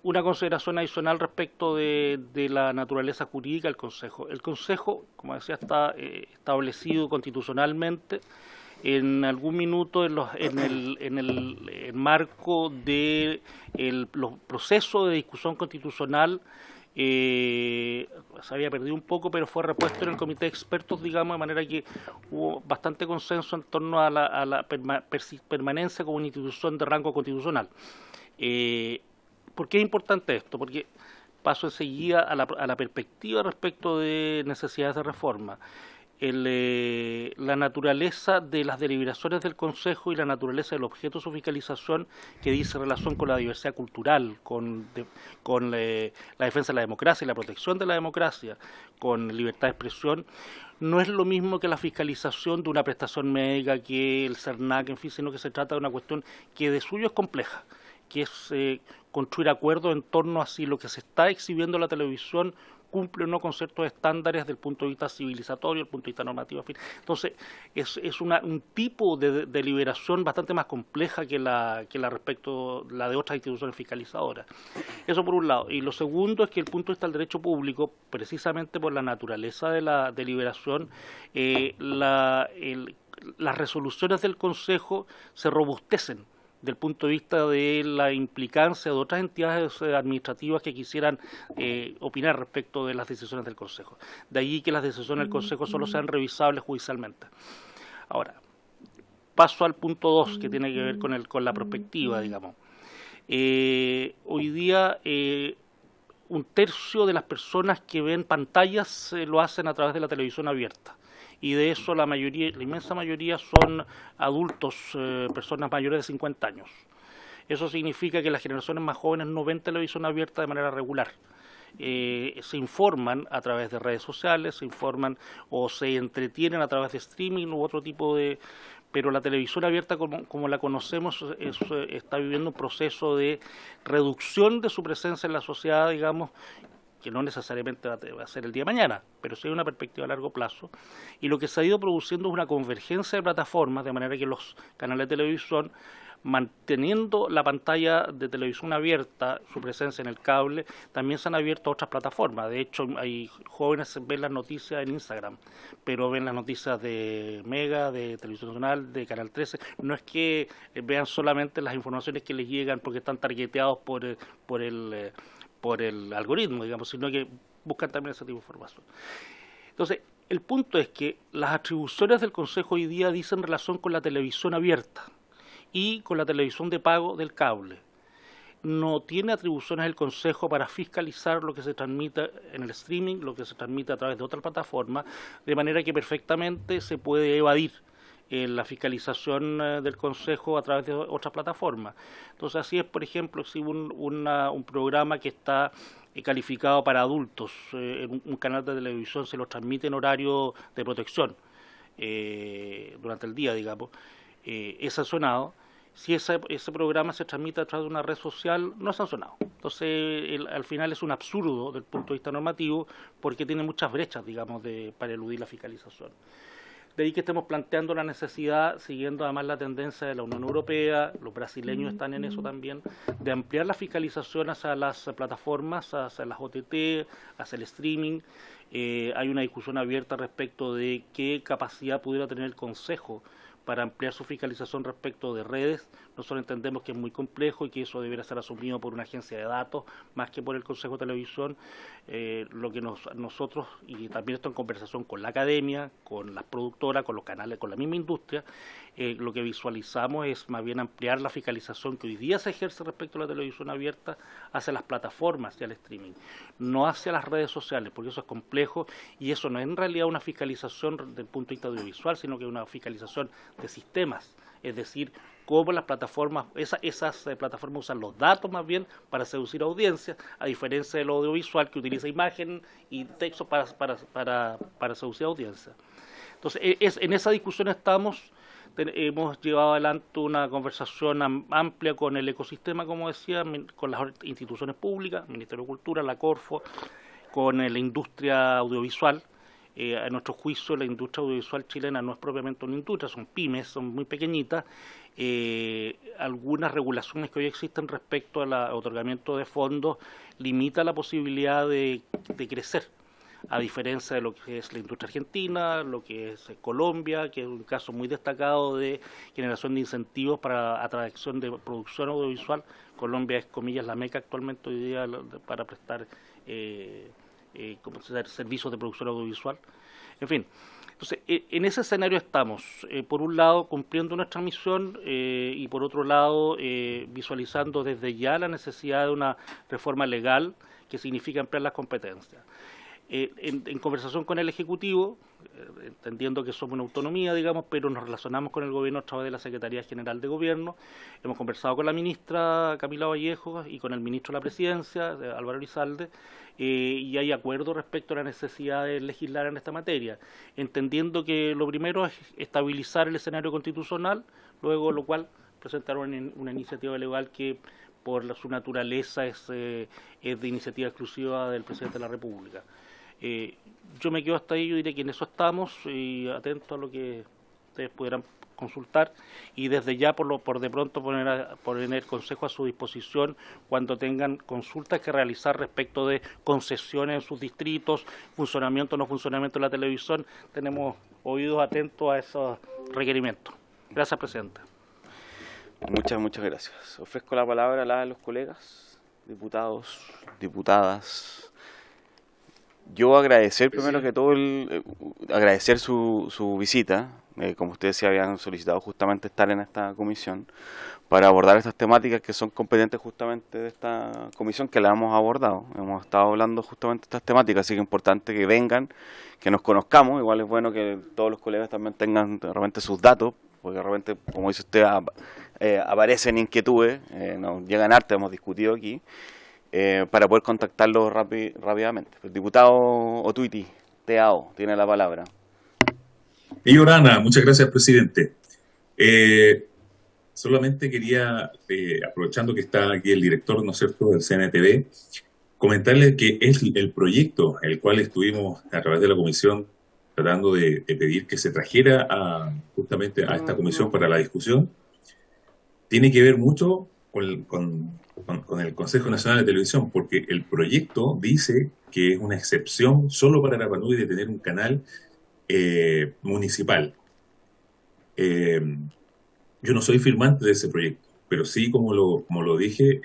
una consideración adicional respecto de la naturaleza jurídica del Consejo. El Consejo, como decía, está establecido constitucionalmente en algún minuto en el marco de los procesos de discusión constitucional. Se había perdido un poco, pero fue repuesto en el comité de expertos, digamos, de manera que hubo bastante consenso en torno a la permanencia como una institución de rango constitucional. ¿Por qué es importante esto? Porque paso enseguida a la perspectiva respecto de necesidades de reforma. La naturaleza de las deliberaciones del Consejo y la naturaleza del objeto de su fiscalización, que dice relación con la diversidad cultural, con la defensa de la democracia y la protección de la democracia, con libertad de expresión, no es lo mismo que la fiscalización de una prestación médica, que el CERNAC, en fin, sino que se trata de una cuestión que de suyo es compleja, que es construir acuerdos en torno a si lo que se está exhibiendo en la televisión cumple o no con ciertos estándares desde el punto de vista civilizatorio, desde el punto de vista normativo, en fin. Entonces, es un tipo de deliberación bastante más compleja que la de otras instituciones fiscalizadoras. Eso por un lado. Y lo segundo es que el punto de vista del derecho público, precisamente por la naturaleza de la deliberación, las resoluciones del Consejo se robustecen del punto de vista de la implicancia de otras entidades administrativas que quisieran opinar respecto de las decisiones del Consejo. De allí que las decisiones del Consejo solo sean revisables judicialmente. Ahora, paso al punto 2, que tiene que ver con la perspectiva, digamos. Hoy día, un tercio de las personas que ven pantallas lo hacen a través de la televisión abierta. Y de eso la inmensa mayoría son adultos, personas mayores de 50 años. Eso significa que las generaciones más jóvenes no ven televisión abierta de manera regular. Se informan a través de redes sociales, se informan o se entretienen a través de streaming u otro tipo de... Pero la televisión abierta, como la conocemos, está viviendo un proceso de reducción de su presencia en la sociedad, digamos, que no necesariamente va a ser el día de mañana, pero sí hay una perspectiva a largo plazo. Y lo que se ha ido produciendo es una convergencia de plataformas, de manera que los canales de televisión, manteniendo la pantalla de televisión abierta, su presencia en el cable, también se han abierto a otras plataformas. De hecho, hay jóvenes que ven las noticias en Instagram, pero ven las noticias de Mega, de Televisión Nacional, de Canal 13. No es que vean solamente las informaciones que les llegan porque están targeteados por el algoritmo, digamos, sino que buscan también ese tipo de información. Entonces, el punto es que las atribuciones del Consejo hoy día dicen relación con la televisión abierta y con la televisión de pago del cable. No tiene atribuciones el Consejo para fiscalizar lo que se transmite en el streaming, lo que se transmite a través de otras plataformas, de manera que perfectamente se puede evadir la fiscalización del Consejo a través de otras plataformas. Entonces, así es, por ejemplo, si un programa que está calificado para adultos, en un canal de televisión se lo transmite en horario de protección durante el día, digamos, es sancionado. Si ese programa se transmite a través de una red social, no es sancionado. Entonces, al final es un absurdo desde el punto de vista normativo, porque tiene muchas brechas, digamos, para eludir la fiscalización. De ahí que estemos planteando la necesidad, siguiendo además la tendencia de la Unión Europea, los brasileños están en eso también, de ampliar la fiscalización hacia las plataformas, hacia las OTT, hacia el streaming. Hay una discusión abierta respecto de qué capacidad pudiera tener el Consejo para ampliar su fiscalización respecto de redes. Nosotros entendemos que es muy complejo y que eso debería ser asumido por una agencia de datos más que por el Consejo de Televisión. Lo que nosotros, y también esto en conversación con la academia, con las productoras, con los canales, con la misma industria, lo que visualizamos es más bien ampliar la fiscalización que hoy día se ejerce respecto a la televisión abierta hacia las plataformas y al streaming, no hacia las redes sociales, porque eso es complejo y eso no es en realidad una fiscalización desde el punto de vista audiovisual, sino que es una fiscalización de sistemas, es decir, cómo las plataformas, esas plataformas usan los datos más bien para seducir audiencias, a diferencia del audiovisual que utiliza imagen y texto para seducir audiencias. Entonces, en esa discusión estamos. Hemos llevado adelante una conversación amplia con el ecosistema, como decía, con las instituciones públicas, el Ministerio de Cultura, la Corfo, con la industria audiovisual, A nuestro juicio, la industria audiovisual chilena no es propiamente una industria, son pymes, son muy pequeñitas. Algunas regulaciones que hoy existen respecto al otorgamiento de fondos limita la posibilidad de crecer, a diferencia de lo que es la industria argentina, lo que es Colombia, que es un caso muy destacado de generación de incentivos para atracción de producción audiovisual. Colombia es, comillas, la meca actualmente hoy día para prestar servicios de producción audiovisual. En fin, entonces, en ese escenario estamos, por un lado cumpliendo nuestra misión y por otro lado visualizando desde ya la necesidad de una reforma legal que significa ampliar las competencias. En conversación con el Ejecutivo, entendiendo que somos una autonomía, digamos, pero nos relacionamos con el Gobierno a través de la Secretaría General de Gobierno. Hemos conversado con la ministra Camila Vallejo y con el ministro de la Presidencia, Álvaro Elizalde, y hay acuerdo respecto a la necesidad de legislar en esta materia, entendiendo que lo primero es estabilizar el escenario constitucional, luego lo cual presentar una iniciativa legal que por su naturaleza es de iniciativa exclusiva del Presidente de la República. Yo me quedo hasta ahí, yo diré que en eso estamos y atento a lo que ustedes pudieran consultar y desde ya por de pronto poner el Consejo a su disposición cuando tengan consultas que realizar respecto de concesiones en sus distritos, funcionamiento o no funcionamiento de la televisión. Tenemos oídos atentos a esos requerimientos. Gracias, presidente. Muchas gracias. Ofrezco la palabra a los colegas, diputados, diputadas. Yo agradecer primero que todo, agradecer su visita. Como ustedes se habían solicitado justamente estar en esta comisión para abordar estas temáticas que son competentes justamente de esta comisión que la hemos abordado. Hemos estado hablando justamente de estas temáticas, así que es importante que vengan, que nos conozcamos. Igual es bueno que todos los colegas también tengan de repente sus datos, porque de repente, como dice usted, aparecen inquietudes, nos llegan hartas, hemos discutido aquí, para poder contactarlos rápidamente. El diputado Otuiti, Teao, tiene la palabra. Y Orana, muchas gracias, presidente. Solamente quería, aprovechando que está aquí el director, ¿no es cierto?, del CNTV, comentarles que es el proyecto el cual estuvimos a través de la comisión tratando de pedir que se trajera justamente a esta comisión para la discusión, tiene que ver mucho con el Consejo Nacional de Televisión, porque el proyecto dice que es una excepción solo para Rapa Nui de tener un canal municipal. Yo no soy firmante de ese proyecto, pero sí, como lo dije,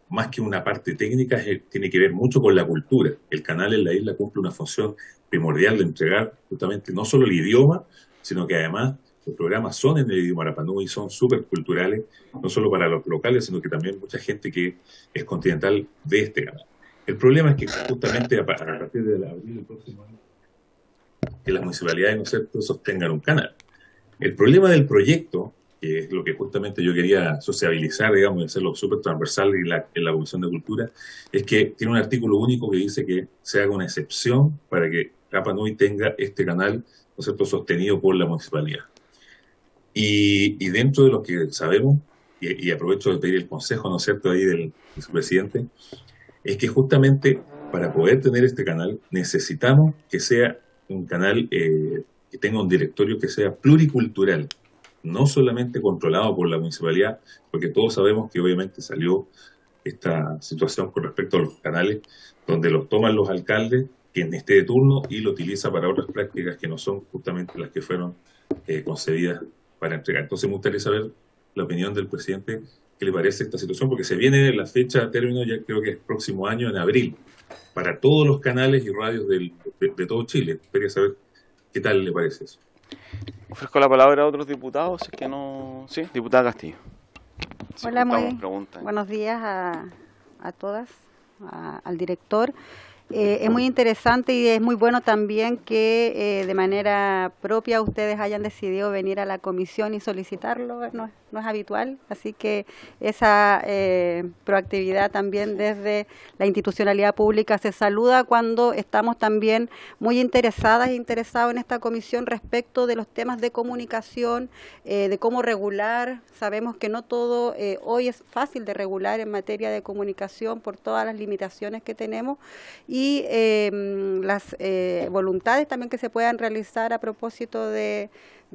más que una parte técnica, tiene que ver mucho con la cultura. El canal en la isla cumple una función primordial de entregar justamente no solo el idioma, sino que además los programas son en el idioma Rapa Nui, son súper culturales, no solo para los locales, sino que también mucha gente que es continental ve este canal. El problema es que justamente a partir de abril del próximo año, que las municipalidades, ¿no es cierto?, sostengan un canal. El problema del proyecto, que es lo que justamente yo quería sociabilizar, digamos, y hacerlo súper transversal en la Comisión de Cultura, es que tiene un artículo único que dice que se haga una excepción para que Rapa Nui tenga este canal, ¿no es cierto?, sostenido por la municipalidad. Y dentro de lo que sabemos, y aprovecho de pedir el consejo, ¿no es cierto?, ahí del vicepresidente, es que justamente para poder tener este canal necesitamos que sea un canal que tenga un directorio que sea pluricultural, no solamente controlado por la municipalidad, porque todos sabemos que obviamente salió esta situación con respecto a los canales, donde los toman los alcaldes, quien esté de turno, y lo utiliza para otras prácticas que no son justamente las que fueron concebidas para entregar. Entonces me gustaría saber la opinión del presidente, qué le parece esta situación, porque se viene la fecha término, ya creo que es próximo año, en abril, para todos los canales y radios de todo Chile. Quería saber qué tal le parece eso. Ofrezco la palabra a otros diputados, es que no... Sí, diputada Castillo. Sí, hola, muy buenos días a todas, al director. Es muy interesante y es muy bueno también que de manera propia ustedes hayan decidido venir a la comisión y solicitarlo, no es habitual, así que esa proactividad también desde la institucionalidad pública se saluda cuando estamos también muy interesadas e interesados en esta comisión respecto de los temas de comunicación, de cómo regular. Sabemos que no todo hoy es fácil de regular en materia de comunicación por todas las limitaciones que tenemos y las voluntades también que se puedan realizar a propósito de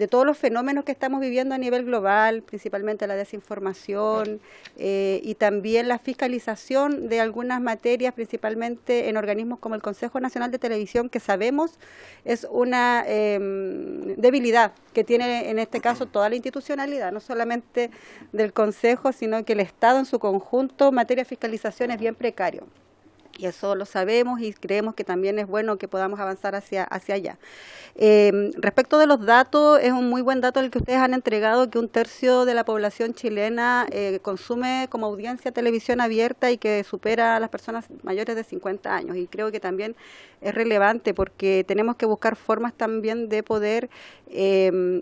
todos los fenómenos que estamos viviendo a nivel global, principalmente la desinformación y también la fiscalización de algunas materias, principalmente en organismos como el Consejo Nacional de Televisión, que sabemos es una debilidad que tiene en este caso toda la institucionalidad, no solamente del Consejo, sino que el Estado en su conjunto en materia de fiscalización es bien precario. Y eso lo sabemos y creemos que también es bueno que podamos avanzar hacia allá. Respecto de los datos, es un muy buen dato el que ustedes han entregado, que 1/3 de la población chilena consume como audiencia televisión abierta y que supera a las personas mayores de 50 años. Y creo que también es relevante porque tenemos que buscar formas también de poder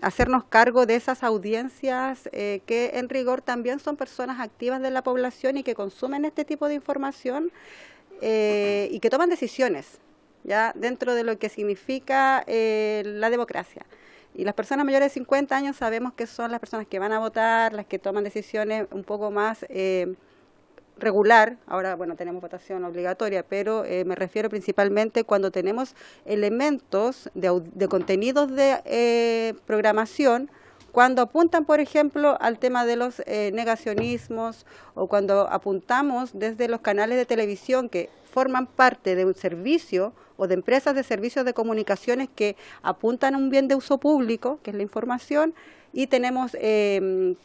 hacernos cargo de esas audiencias que en rigor también son personas activas de la población y que consumen este tipo de información. Y que toman decisiones ya dentro de lo que significa la democracia. Y las personas mayores de 50 años sabemos que son las personas que van a votar, las que toman decisiones un poco más regular. Ahora, bueno, tenemos votación obligatoria, pero me refiero principalmente cuando tenemos elementos de contenidos de programación, cuando apuntan, por ejemplo, al tema de los negacionismos o cuando apuntamos desde los canales de televisión que forman parte de un servicio o de empresas de servicios de comunicaciones que apuntan a un bien de uso público, que es la información, y tenemos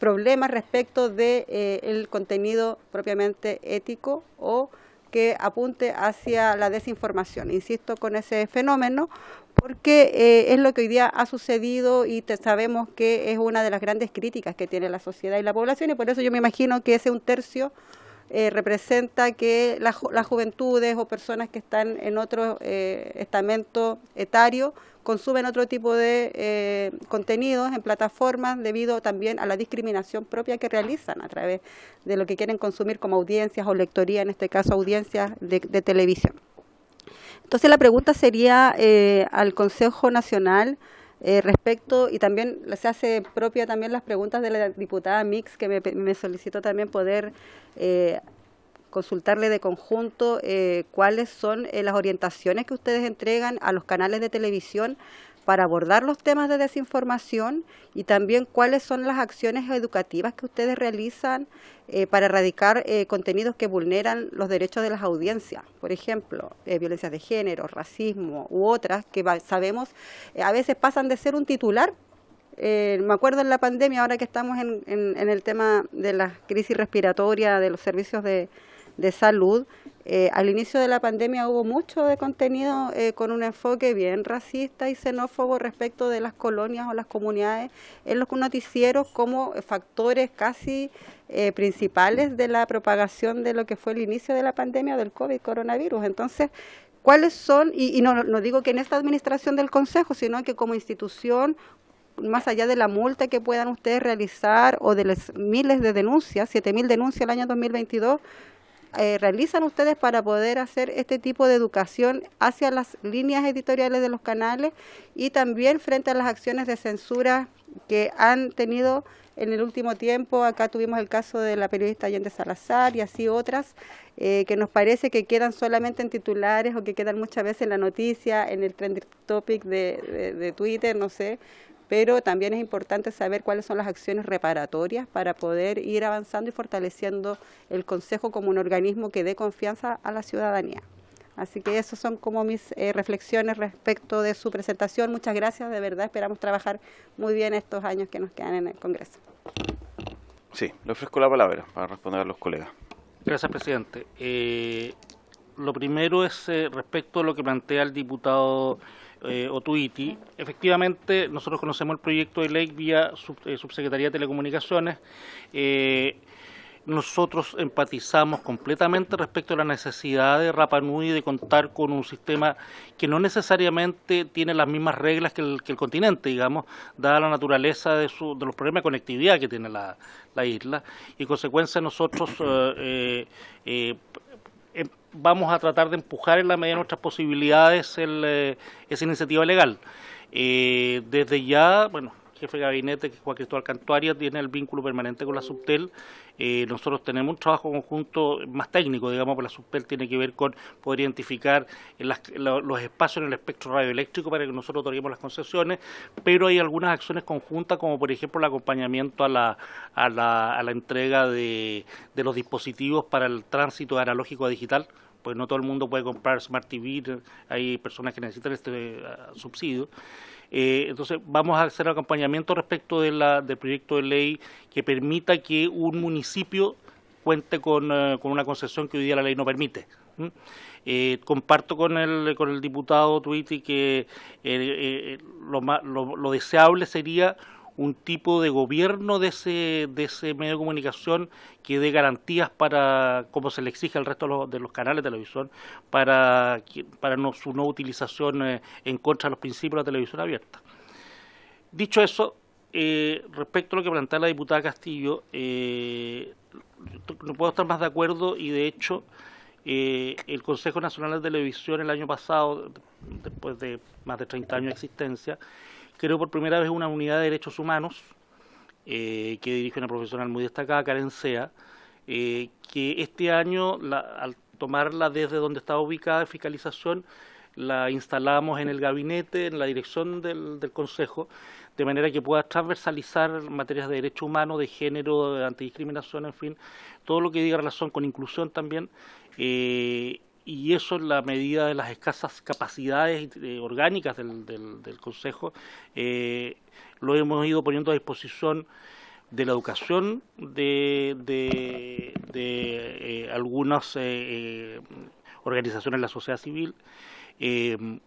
problemas respecto de el contenido propiamente ético o que apunte hacia la desinformación. Insisto con ese fenómeno porque es lo que hoy día ha sucedido y sabemos que es una de las grandes críticas que tiene la sociedad y la población, y por eso yo me imagino que ese 1/3 representa que las juventudes o personas que están en otro estamento etario consumen otro tipo de contenidos en plataformas debido también a la discriminación propia que realizan a través de lo que quieren consumir como audiencias o lectoría, en este caso audiencias de televisión. Entonces la pregunta sería al Consejo Nacional respecto, y también se hace propia también las preguntas de la diputada Mix, que me solicitó también poder consultarle de conjunto cuáles son las orientaciones que ustedes entregan a los canales de televisión para abordar los temas de desinformación y también cuáles son las acciones educativas que ustedes realizan para erradicar contenidos que vulneran los derechos de las audiencias, por ejemplo, violencias de género, racismo u otras que sabemos a veces pasan de ser un titular. Me acuerdo en la pandemia, ahora que estamos en el tema de la crisis respiratoria de los servicios de salud, al inicio de la pandemia hubo mucho de contenido con un enfoque bien racista y xenófobo respecto de las colonias o las comunidades en los noticieros como factores casi principales de la propagación de lo que fue el inicio de la pandemia del COVID, coronavirus. Entonces, ¿cuáles son? Y no digo que en esta administración del Consejo, sino que como institución, más allá de la multa que puedan ustedes realizar o de las miles de denuncias, 7.000 denuncias el año 2022, realizan ustedes para poder hacer este tipo de educación hacia las líneas editoriales de los canales y también frente a las acciones de censura que han tenido en el último tiempo? Acá tuvimos el caso de la periodista Allende Salazar y así otras que nos parece que quedan solamente en titulares o que quedan muchas veces en la noticia, en el trending topic de Twitter, no sé. Pero también es importante saber cuáles son las acciones reparatorias para poder ir avanzando y fortaleciendo el Consejo como un organismo que dé confianza a la ciudadanía. Así que esas son como mis reflexiones respecto de su presentación. Muchas gracias, de verdad esperamos trabajar muy bien estos años que nos quedan en el Congreso. Sí, le ofrezco la palabra para responder a los colegas. Gracias, presidente. Lo primero es respecto a lo que plantea el diputado Otuiti. Efectivamente, nosotros conocemos el proyecto de ley vía Subsecretaría de Telecomunicaciones. Nosotros empatizamos completamente respecto a la necesidad de Rapa Nui de contar con un sistema que no necesariamente tiene las mismas reglas que el continente, digamos, dada la naturaleza de los problemas de conectividad que tiene la isla, y en consecuencia nosotros vamos a tratar de empujar en la medida de nuestras posibilidades esa iniciativa legal. Desde ya, bueno, jefe de gabinete, que es Juan Cristóbal Cantuaria, tiene el vínculo permanente con la Subtel. Nosotros tenemos un trabajo conjunto más técnico, digamos, porque la Subtel tiene que ver con poder identificar los espacios en el espectro radioeléctrico para que nosotros otorguemos las concesiones, pero hay algunas acciones conjuntas, como por ejemplo el acompañamiento a la entrega de los dispositivos para el tránsito analógico a digital, pues no todo el mundo puede comprar Smart TV, hay personas que necesitan este subsidio. Entonces vamos a hacer acompañamiento respecto del proyecto de ley que permita que un municipio cuente con una concesión que hoy día la ley no permite. Comparto con el diputado Twitty que lo deseable sería un tipo de gobierno de ese medio de comunicación que dé garantías para, como se le exige al resto de los canales de televisión, para su no utilización en contra de los principios de la televisión abierta. Dicho eso, respecto a lo que plantea la diputada Castillo, no puedo estar más de acuerdo y de hecho el Consejo Nacional de Televisión el año pasado, después de más de 30 años de existencia, creó por primera vez una unidad de derechos humanos que dirige una profesional muy destacada, Karen Sea, que este año, al tomarla desde donde estaba ubicada de fiscalización, la instalamos en el gabinete, en la dirección del Consejo, de manera que pueda transversalizar materias de derechos humanos, de género, de antidiscriminación, en fin, todo lo que diga relación con inclusión también, y eso en la medida de las escasas capacidades orgánicas del Consejo, lo hemos ido poniendo a disposición de la educación, de algunas organizaciones de la sociedad civil, de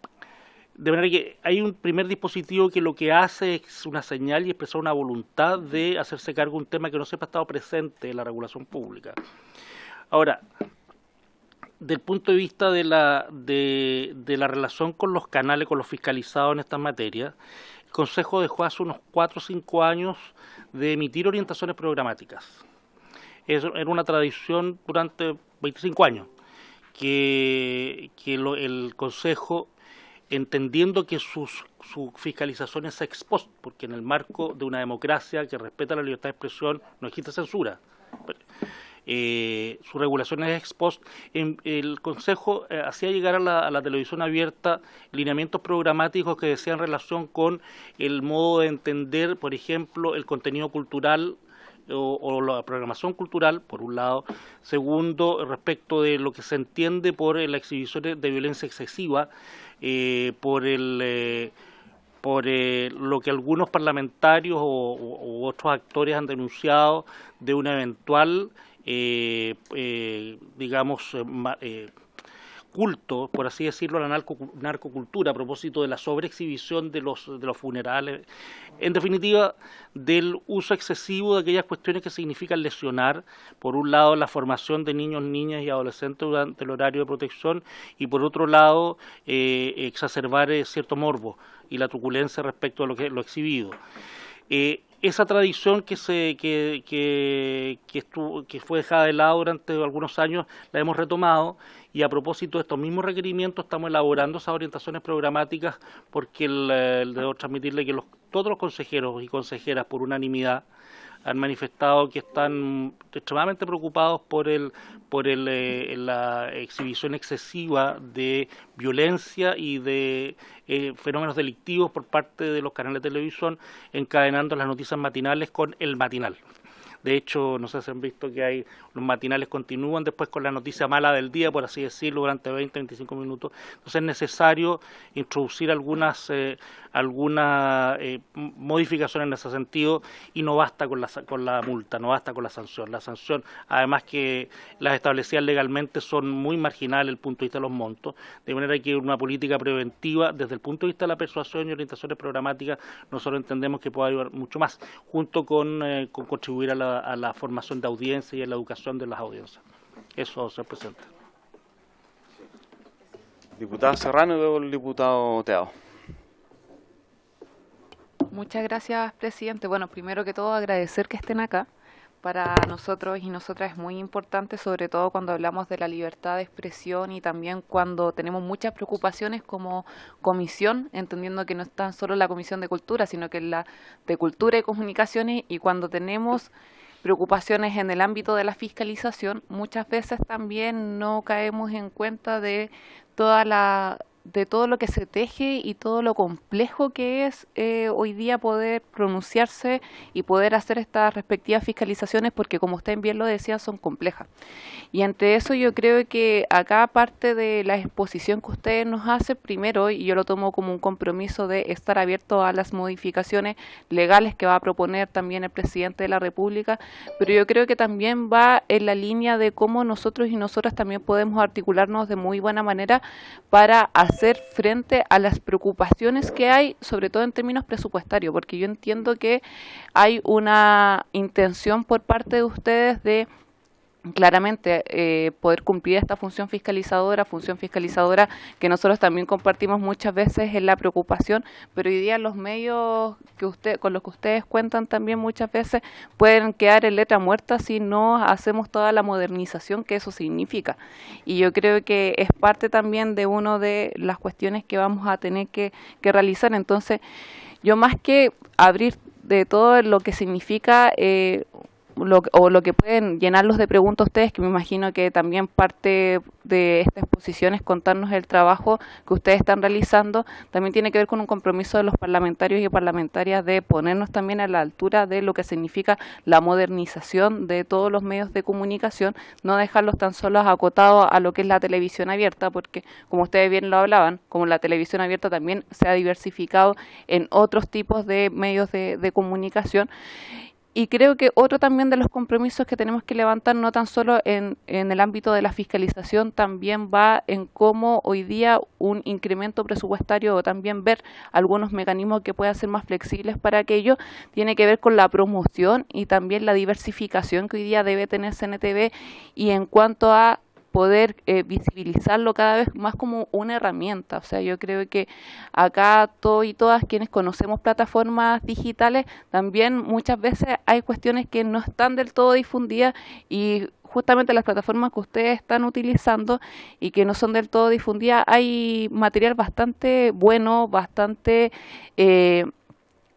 manera que hay un primer dispositivo que lo que hace es una señal y expresar una voluntad de hacerse cargo de un tema que no siempre ha estado presente en la regulación pública. Ahora, del punto de vista de la relación con los canales, con los fiscalizados en estas materias, el Consejo dejó hace unos 4 o 5 años de emitir orientaciones programáticas. Era una tradición durante 25 años, que el Consejo, entendiendo que su fiscalización es ex post, porque en el marco de una democracia que respeta la libertad de expresión no existe censura, su regulación es ex post, el Consejo hacía llegar a la televisión abierta lineamientos programáticos que decían relación con el modo de entender, por ejemplo, el contenido cultural o la programación cultural, por un lado. Segundo, respecto de lo que se entiende por la exhibición de violencia excesiva, por lo que algunos parlamentarios u otros actores han denunciado de una eventual culto, por así decirlo, a la narcocultura a propósito de la sobreexhibición de los funerales, en definitiva, del uso excesivo de aquellas cuestiones que significan lesionar, por un lado, la formación de niños, niñas y adolescentes durante el horario de protección, y por otro lado, exacerbar cierto morbo y la truculencia respecto a lo exhibido. Esa tradición que fue dejada de lado durante algunos años la hemos retomado, y a propósito de estos mismos requerimientos estamos elaborando esas orientaciones programáticas, porque debo transmitirle que todos los consejeros y consejeras por unanimidad han manifestado que están extremadamente preocupados por la exhibición excesiva de violencia y de fenómenos delictivos por parte de los canales de televisión, encadenando las noticias matinales con el matinal. De hecho, no sé si han visto que los matinales continúan después con la noticia mala del día, por así decirlo, durante 20, 25 minutos. Entonces es necesario introducir algunas modificaciones en ese sentido, y no basta con la multa, no basta con la sanción. La sanción, además que las establecidas legalmente, son muy marginales desde el punto de vista de los montos, de manera que una política preventiva desde el punto de vista de la persuasión y orientaciones programáticas nosotros entendemos que puede ayudar mucho más, junto con contribuir a la formación de audiencia y a la educación de las audiencias. Eso se presenta. Diputada Serrano y luego el diputado Teao. Muchas gracias, presidente. Bueno, primero que todo agradecer que estén acá, para nosotros y nosotras es muy importante, sobre todo cuando hablamos de la libertad de expresión y también cuando tenemos muchas preocupaciones como comisión, entendiendo que no es tan solo la Comisión de Cultura, sino que es la de Cultura y Comunicaciones, y cuando tenemos preocupaciones en el ámbito de la fiscalización, muchas veces también no caemos en cuenta de todo lo que se teje y todo lo complejo que es hoy día poder pronunciarse y poder hacer estas respectivas fiscalizaciones, porque como ustedes bien lo decían, son complejas. Y ante eso yo creo que acá parte de la exposición que ustedes nos hacen, primero, y yo lo tomo como un compromiso de estar abierto a las modificaciones legales que va a proponer también el presidente de la República, pero yo creo que también va en la línea de cómo nosotros y nosotras también podemos articularnos de muy buena manera para hacer frente a las preocupaciones que hay, sobre todo en términos presupuestarios, porque yo entiendo que hay una intención por parte de ustedes de claramente poder cumplir esta función fiscalizadora que nosotros también compartimos muchas veces en la preocupación, pero hoy día los medios con los que ustedes cuentan también muchas veces pueden quedar en letra muerta si no hacemos toda la modernización que eso significa, y yo creo que es parte también de una de las cuestiones que vamos a tener que realizar. Entonces yo, más que abrir de todo lo que significa lo que pueden llenarlos de preguntas ustedes, que me imagino que también parte de esta exposición es contarnos el trabajo que ustedes están realizando, también tiene que ver con un compromiso de los parlamentarios y parlamentarias de ponernos también a la altura de lo que significa la modernización de todos los medios de comunicación, no dejarlos tan solo acotados a lo que es la televisión abierta, porque como ustedes bien lo hablaban, como la televisión abierta también se ha diversificado en otros tipos de medios de comunicación. Y creo que otro también de los compromisos que tenemos que levantar, no tan solo en el ámbito de la fiscalización, también va en cómo hoy día un incremento presupuestario o también ver algunos mecanismos que puedan ser más flexibles para aquello, tiene que ver con la promoción y también la diversificación que hoy día debe tener CNTV, y en cuanto a poder visibilizarlo cada vez más como una herramienta. O sea, yo creo que acá todos y todas quienes conocemos plataformas digitales, también muchas veces hay cuestiones que no están del todo difundidas, y justamente las plataformas que ustedes están utilizando y que no son del todo difundidas, hay material bastante bueno, bastante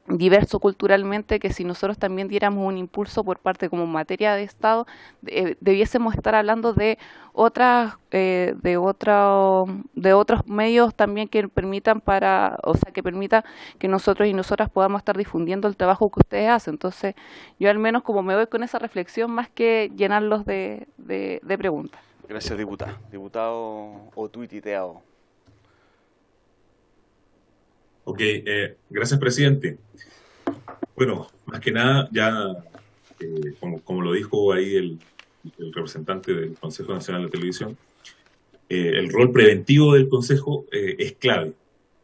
diverso culturalmente, que si nosotros también diéramos un impulso por parte como materia de Estado, debiésemos estar hablando de otros medios también que permitan que nosotros y nosotras podamos estar difundiendo el trabajo que ustedes hacen. Entonces yo al menos como me voy con esa reflexión más que llenarlos de preguntas. Gracias, diputada. Diputado o tuiteado. Ok, gracias, presidente. Bueno, más que nada, ya como lo dijo ahí el representante del Consejo Nacional de Televisión, el rol preventivo del Consejo es clave.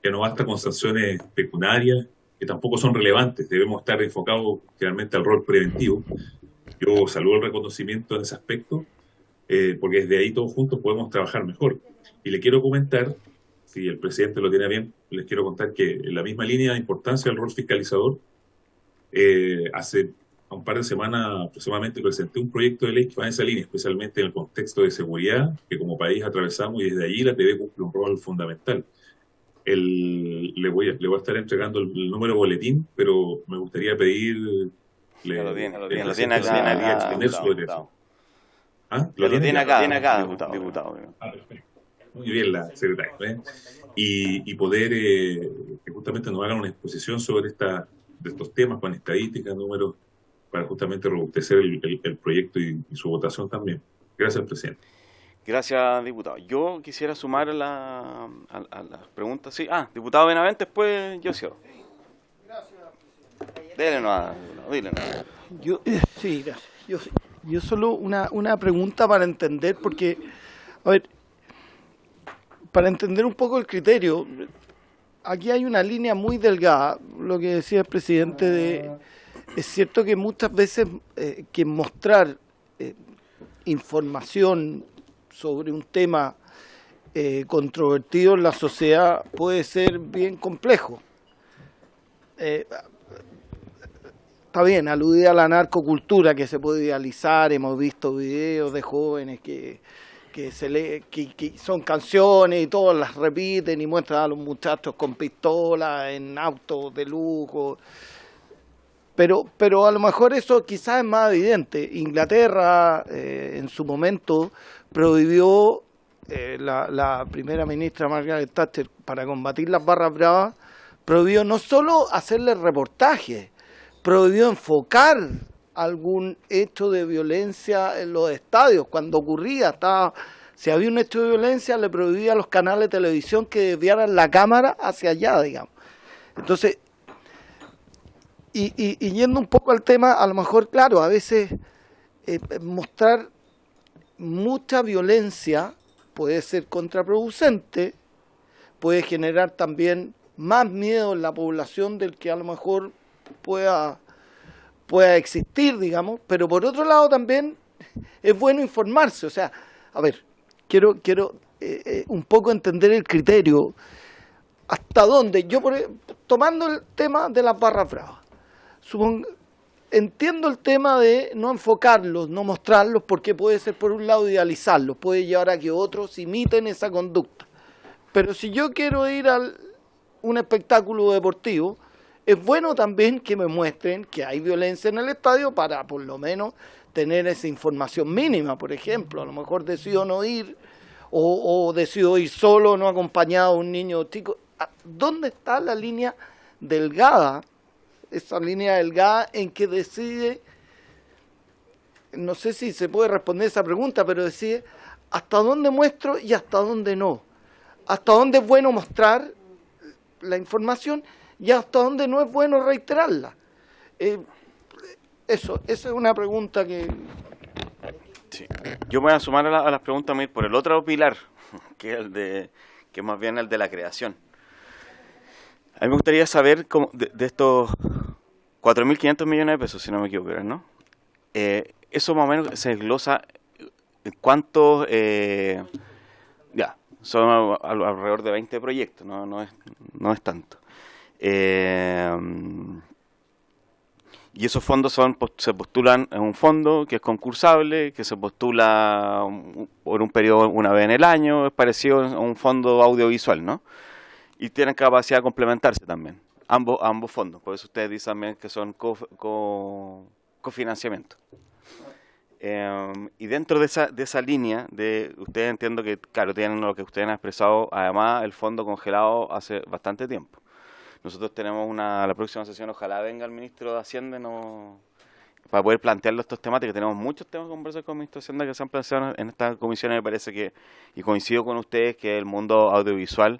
Ya no basta con sanciones pecuniarias, que tampoco son relevantes. Debemos estar enfocados realmente al rol preventivo. Yo saludo el reconocimiento en ese aspecto, porque desde ahí todos juntos podemos trabajar mejor. Y le quiero comentar, si el presidente lo tiene bien, les quiero contar que en la misma línea de importancia del rol fiscalizador, hace un par de semanas aproximadamente presenté un proyecto de ley que va en esa línea, especialmente en el contexto de seguridad que como país atravesamos, y desde allí la TV cumple un rol fundamental. Le voy a estar entregando el número de boletín, pero me gustaría pedirle... Lo tiene acá, diputado. Perfecto. Muy bien, la secretaria. Y poder que justamente nos hagan una exposición sobre de estos temas con estadísticas, números, para justamente robustecer el proyecto y su votación también. Gracias, presidente. Gracias, diputado. Yo quisiera sumar a las preguntas. Sí. Diputado Benavente, después yo cierro. Dile nomás. Sí, gracias. Yo solo una pregunta para entender, porque, a ver, para entender un poco el criterio, aquí hay una línea muy delgada, lo que decía el presidente, es cierto que muchas veces que mostrar información sobre un tema controvertido en la sociedad puede ser bien complejo. está bien, aludía a la narcocultura que se puede idealizar, hemos visto videos de jóvenes que son canciones y todos las repiten y muestran a los muchachos con pistolas en autos de lujo. Pero a lo mejor eso quizás es más evidente. Inglaterra en su momento prohibió, la primera ministra Margaret Thatcher, para combatir las barras bravas, prohibió no solo hacerle reportajes, prohibió enfocar algún hecho de violencia en los estadios. Cuando ocurría, si había un hecho de violencia, le prohibía a los canales de televisión que desviaran la cámara hacia allá, digamos. Entonces, y yendo un poco al tema, a lo mejor, claro, a veces mostrar mucha violencia puede ser contraproducente, puede generar también más miedo en la población del que a lo mejor pueda existir, digamos, pero por otro lado también es bueno informarse. O sea, a ver, quiero un poco entender el criterio, hasta dónde, tomando el tema de las barras bravas, entiendo el tema de no enfocarlos, no mostrarlos, porque puede ser por un lado idealizarlos, puede llevar a que otros imiten esa conducta, pero si yo quiero ir a un espectáculo deportivo, es bueno también que me muestren que hay violencia en el estadio para por lo menos tener esa información mínima. Por ejemplo, a lo mejor decido no ir o decido ir solo, no acompañado de un niño chico. ¿Dónde está la línea delgada? Esa línea delgada en que decide, no sé si se puede responder esa pregunta, pero decide hasta dónde muestro y hasta dónde no. Hasta dónde es bueno mostrar la información y hasta dónde no es bueno reiterarla. Esa es una pregunta que... Sí. Yo me voy a sumar a las preguntas por el otro pilar, que es más bien el de la creación. A mí me gustaría saber cómo, de estos 4.500 millones de pesos, si no me equivoco, ¿no? Eso más o menos se desglosa en cuántos... son alrededor de 20 proyectos, no es tanto. Y esos fondos se postulan en un fondo que es concursable, que se postula por un periodo una vez en el año, es parecido a un fondo audiovisual, ¿no? Y tienen capacidad de complementarse también, ambos fondos, por eso ustedes dicen también que son cofinanciamiento. Y dentro de esa línea, ustedes entiendo que, claro, tienen lo que ustedes han expresado, además el fondo congelado hace bastante tiempo. Nosotros tenemos la próxima sesión, ojalá venga el ministro de Hacienda para poder plantearlo estos temáticas. Tenemos muchos temas que conversar con el ministro de Hacienda que se han planteado en esta comisión. Me parece que, y coincido con ustedes, que el mundo audiovisual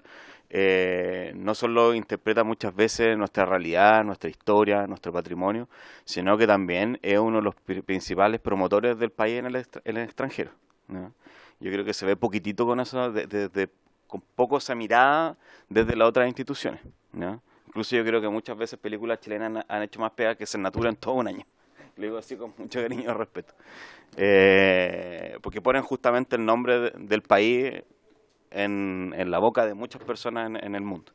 no solo interpreta muchas veces nuestra realidad, nuestra historia, nuestro patrimonio, sino que también es uno de los principales promotores del país en el extranjero, ¿no? Yo creo que se ve poquitito con eso, con poco esa mirada desde las otras instituciones, ¿no? Incluso yo creo que muchas veces películas chilenas han hecho más pegas que Sennatura en todo un año. Lo digo así con mucho cariño y respeto. Porque ponen justamente el nombre del país en la boca de muchas personas en el mundo.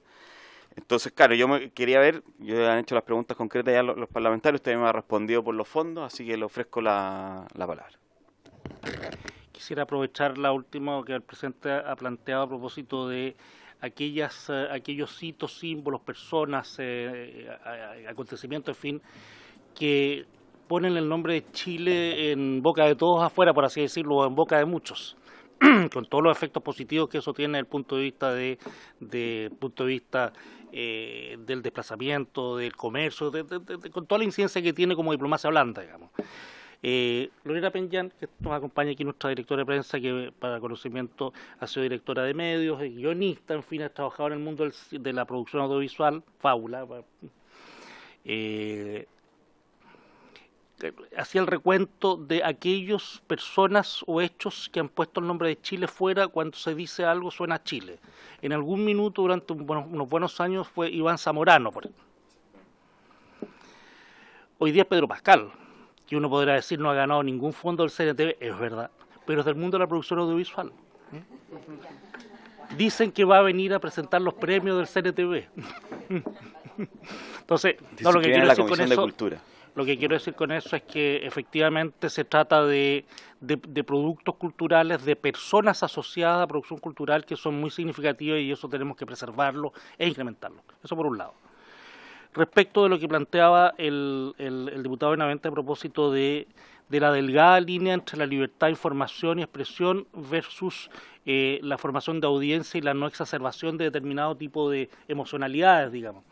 Entonces, claro, yo quería ver, yo han hecho las preguntas concretas ya los parlamentarios, usted me ha respondido por los fondos, así que le ofrezco la palabra. Quisiera aprovechar la última que el presidente ha planteado a propósito de aquellos hitos, símbolos, personas, acontecimientos, en fin, que ponen el nombre de Chile en boca de todos afuera, por así decirlo, o en boca de muchos, con todos los efectos positivos que eso tiene desde el punto de vista del desplazamiento, del comercio, con toda la incidencia que tiene como diplomacia blanda, digamos. Lorena Peñán, que nos acompaña aquí, nuestra directora de prensa, que para conocimiento ha sido directora de medios, guionista, en fin, ha trabajado en el mundo de la producción audiovisual, fábula. Hacía el recuento de aquellas personas o hechos que han puesto el nombre de Chile fuera cuando se dice algo suena a Chile. En algún minuto durante unos buenos años fue Iván Zamorano, por ejemplo. Hoy día es Pedro Pascal, que uno podrá decir no ha ganado ningún fondo del CNTV, es verdad, pero es del mundo de la producción audiovisual. Dicen que va a venir a presentar los premios del CNTV. Entonces, no, lo que quiero decir con eso, Lo que quiero decir con eso es que efectivamente se trata de productos culturales, de personas asociadas a producción cultural que son muy significativas y eso tenemos que preservarlo e incrementarlo. Eso por un lado. Respecto de lo que planteaba el diputado Benavente a propósito de la delgada línea entre la libertad de información y expresión versus la formación de audiencia y la no exacerbación de determinado tipo de emocionalidades, digamos.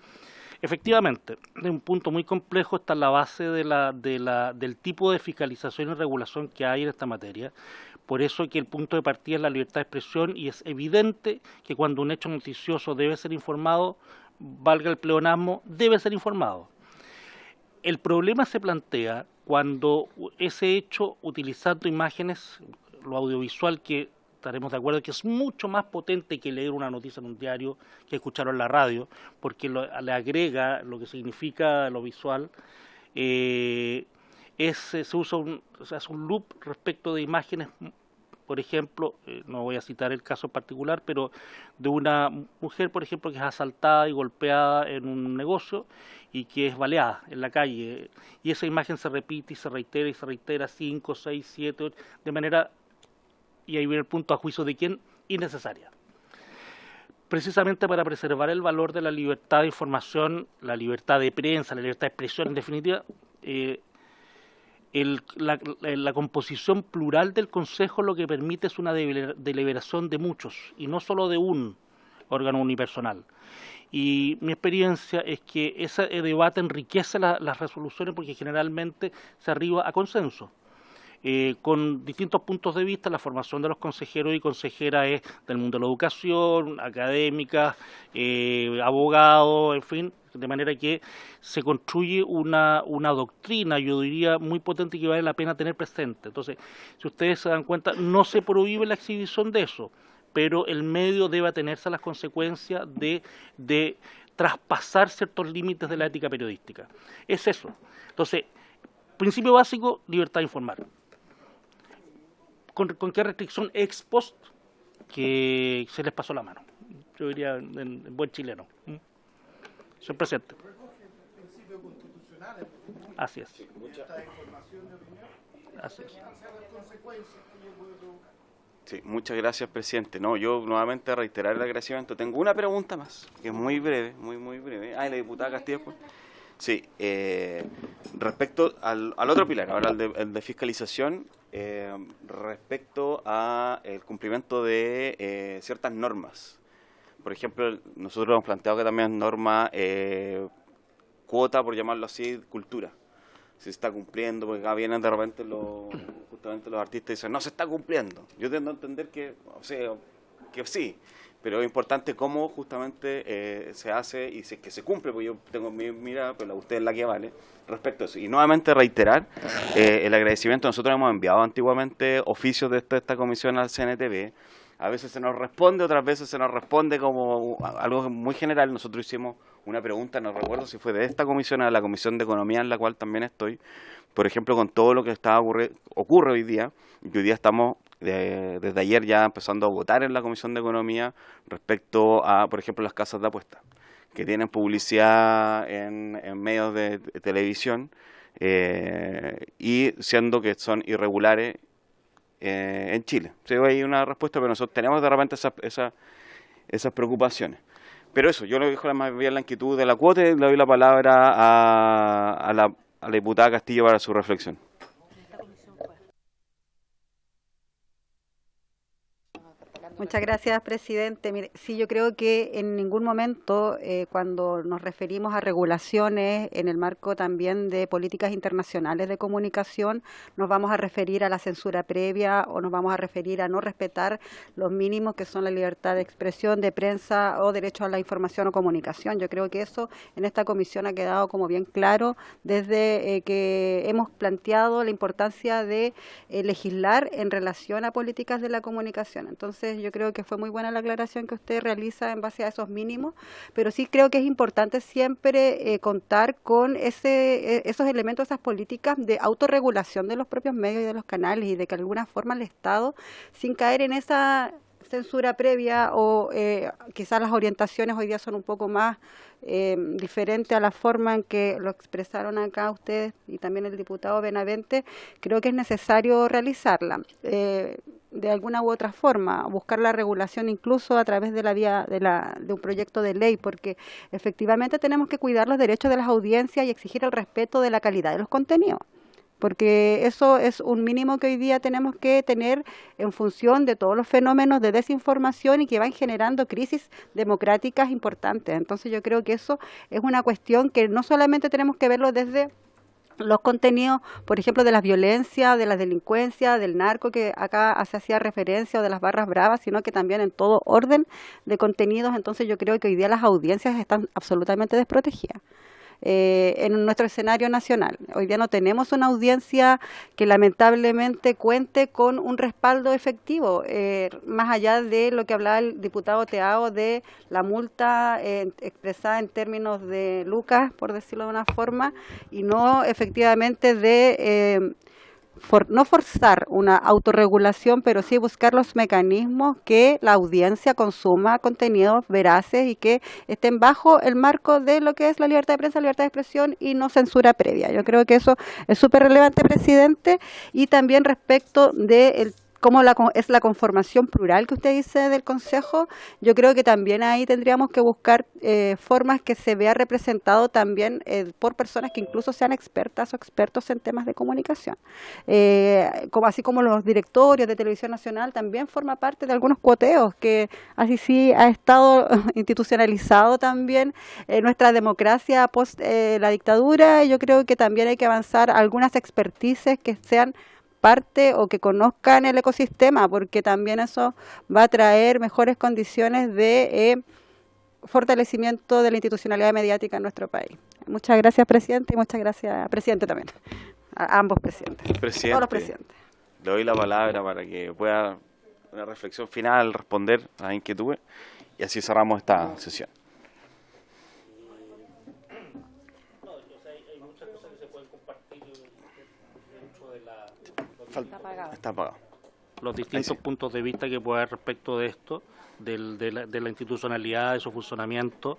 Efectivamente, de un punto muy complejo está la base del tipo de fiscalización y regulación que hay en esta materia. Por eso que el punto de partida es la libertad de expresión y es evidente que cuando un hecho noticioso debe ser informado, valga el pleonasmo, debe ser informado. El problema se plantea cuando ese hecho, utilizando imágenes, lo audiovisual, que estaremos de acuerdo que es mucho más potente que leer una noticia en un diario, que escucharlo en la radio, porque le agrega lo que significa lo visual, se usa un loop respecto de imágenes. Por ejemplo, no voy a citar el caso particular, pero de una mujer, por ejemplo, que es asaltada y golpeada en un negocio y que es baleada en la calle. Y esa imagen se repite y se reitera 5, 6, 7, 8, de manera, y ahí viene el punto a juicio de quién, innecesaria. Precisamente para preservar el valor de la libertad de información, la libertad de prensa, la libertad de expresión, en definitiva, la composición plural del Consejo lo que permite es una deliberación de muchos y no solo de un órgano unipersonal. Y mi experiencia es que ese debate enriquece las resoluciones porque generalmente se arriba a consenso. Con distintos puntos de vista, la formación de los consejeros y consejeras es del mundo de la educación, académicas, abogados, en fin, de manera que se construye una doctrina, yo diría, muy potente que vale la pena tener presente. Entonces, si ustedes se dan cuenta, no se prohíbe la exhibición de eso, pero el medio debe atenerse a las consecuencias de traspasar ciertos límites de la ética periodística. Es eso. Entonces, principio básico, libertad de informar. ¿Con qué restricción ex post? Que se les pasó la mano. Yo diría en buen chileno. Señor presidente. Así es. Así es. Sí, muchas gracias, presidente. No, yo nuevamente reiterar el agradecimiento. Tengo una pregunta más, que es muy breve, muy breve. La diputada Castillo. Sí, respecto al otro pilar, ahora el de fiscalización, respecto a el cumplimiento de ciertas normas. Por ejemplo, nosotros hemos planteado que también es norma cuota, por llamarlo así, cultura. Si se está cumpliendo, porque acá vienen de repente justamente los artistas y dicen, no se está cumpliendo. Yo tengo que entender que, o sea, que sí, pero es importante cómo justamente se hace y si es que se cumple, porque yo tengo mi mirada, pero usted es la que vale respecto a eso. Y nuevamente reiterar el agradecimiento. Nosotros hemos enviado antiguamente oficios de esta comisión al CNTV. A veces se nos responde, otras veces se nos responde como algo muy general. Nosotros hicimos una pregunta, no recuerdo si fue de esta comisión a la Comisión de Economía, en la cual también estoy, por ejemplo, con todo lo que ocurre hoy día, y hoy día estamos desde ayer ya empezando a votar en la Comisión de Economía respecto a, por ejemplo, las casas de apuestas, que tienen publicidad en medios de televisión, y siendo que son irregulares en Chile. Sí, hay una respuesta, pero nosotros tenemos de repente esas preocupaciones. Pero eso, yo le dejo más bien la inquietud de la cuota y le doy la palabra a la diputada Castillo para su reflexión. Muchas gracias, presidente. Mire, sí, yo creo que en ningún momento, cuando nos referimos a regulaciones en el marco también de políticas internacionales de comunicación, nos vamos a referir a la censura previa o nos vamos a referir a no respetar los mínimos que son la libertad de expresión, de prensa o derecho a la información o comunicación. Yo creo que eso en esta comisión ha quedado como bien claro desde que hemos planteado la importancia de legislar en relación a políticas de la comunicación. Entonces, yo creo que fue muy buena la aclaración que usted realiza en base a esos mínimos, pero sí creo que es importante siempre contar con esos elementos, esas políticas de autorregulación de los propios medios y de los canales y de que de alguna forma el Estado, sin caer en esa censura previa o quizás las orientaciones hoy día son un poco más diferentes a la forma en que lo expresaron acá ustedes y también el diputado Benavente, creo que es necesario realizarla. De alguna u otra forma, buscar la regulación incluso a través de la vía de un proyecto de ley, porque efectivamente tenemos que cuidar los derechos de las audiencias y exigir el respeto de la calidad de los contenidos, porque eso es un mínimo que hoy día tenemos que tener en función de todos los fenómenos de desinformación y que van generando crisis democráticas importantes. Entonces yo creo que eso es una cuestión que no solamente tenemos que verlo desde los contenidos, por ejemplo, de la violencia, de la delincuencia, del narco, que acá se hacía referencia, o de las barras bravas, sino que también en todo orden de contenidos. Entonces yo creo que hoy día las audiencias están absolutamente desprotegidas en nuestro escenario nacional. Hoy día no tenemos una audiencia que lamentablemente cuente con un respaldo efectivo, más allá de lo que hablaba el diputado Teao de la multa expresada en términos de lucas, por decirlo de una forma, y no efectivamente de no forzar una autorregulación, pero sí buscar los mecanismos que la audiencia consuma contenidos veraces y que estén bajo el marco de lo que es la libertad de prensa, libertad de expresión y no censura previa. Yo creo que eso es súper relevante, presidente, y también respecto de cómo es la conformación plural que usted dice del Consejo, yo creo que también ahí tendríamos que buscar formas que se vea representado también por personas que incluso sean expertas o expertos en temas de comunicación. Así como los directorios de Televisión Nacional también forma parte de algunos cuoteos, que así sí ha estado institucionalizado también nuestra democracia post la dictadura, y yo creo que también hay que avanzar algunas expertices que sean parte o que conozcan el ecosistema, porque también eso va a traer mejores condiciones de fortalecimiento de la institucionalidad mediática en nuestro país. Muchas gracias, presidente, y muchas gracias, presidente, también, a ambos presidentes, todos los presidentes. Le doy la palabra para que pueda una reflexión final, responder a las inquietudes, y así cerramos esta sesión. Está apagado. Los distintos puntos de vista que pueda haber respecto de esto, de la institucionalidad, de su funcionamiento.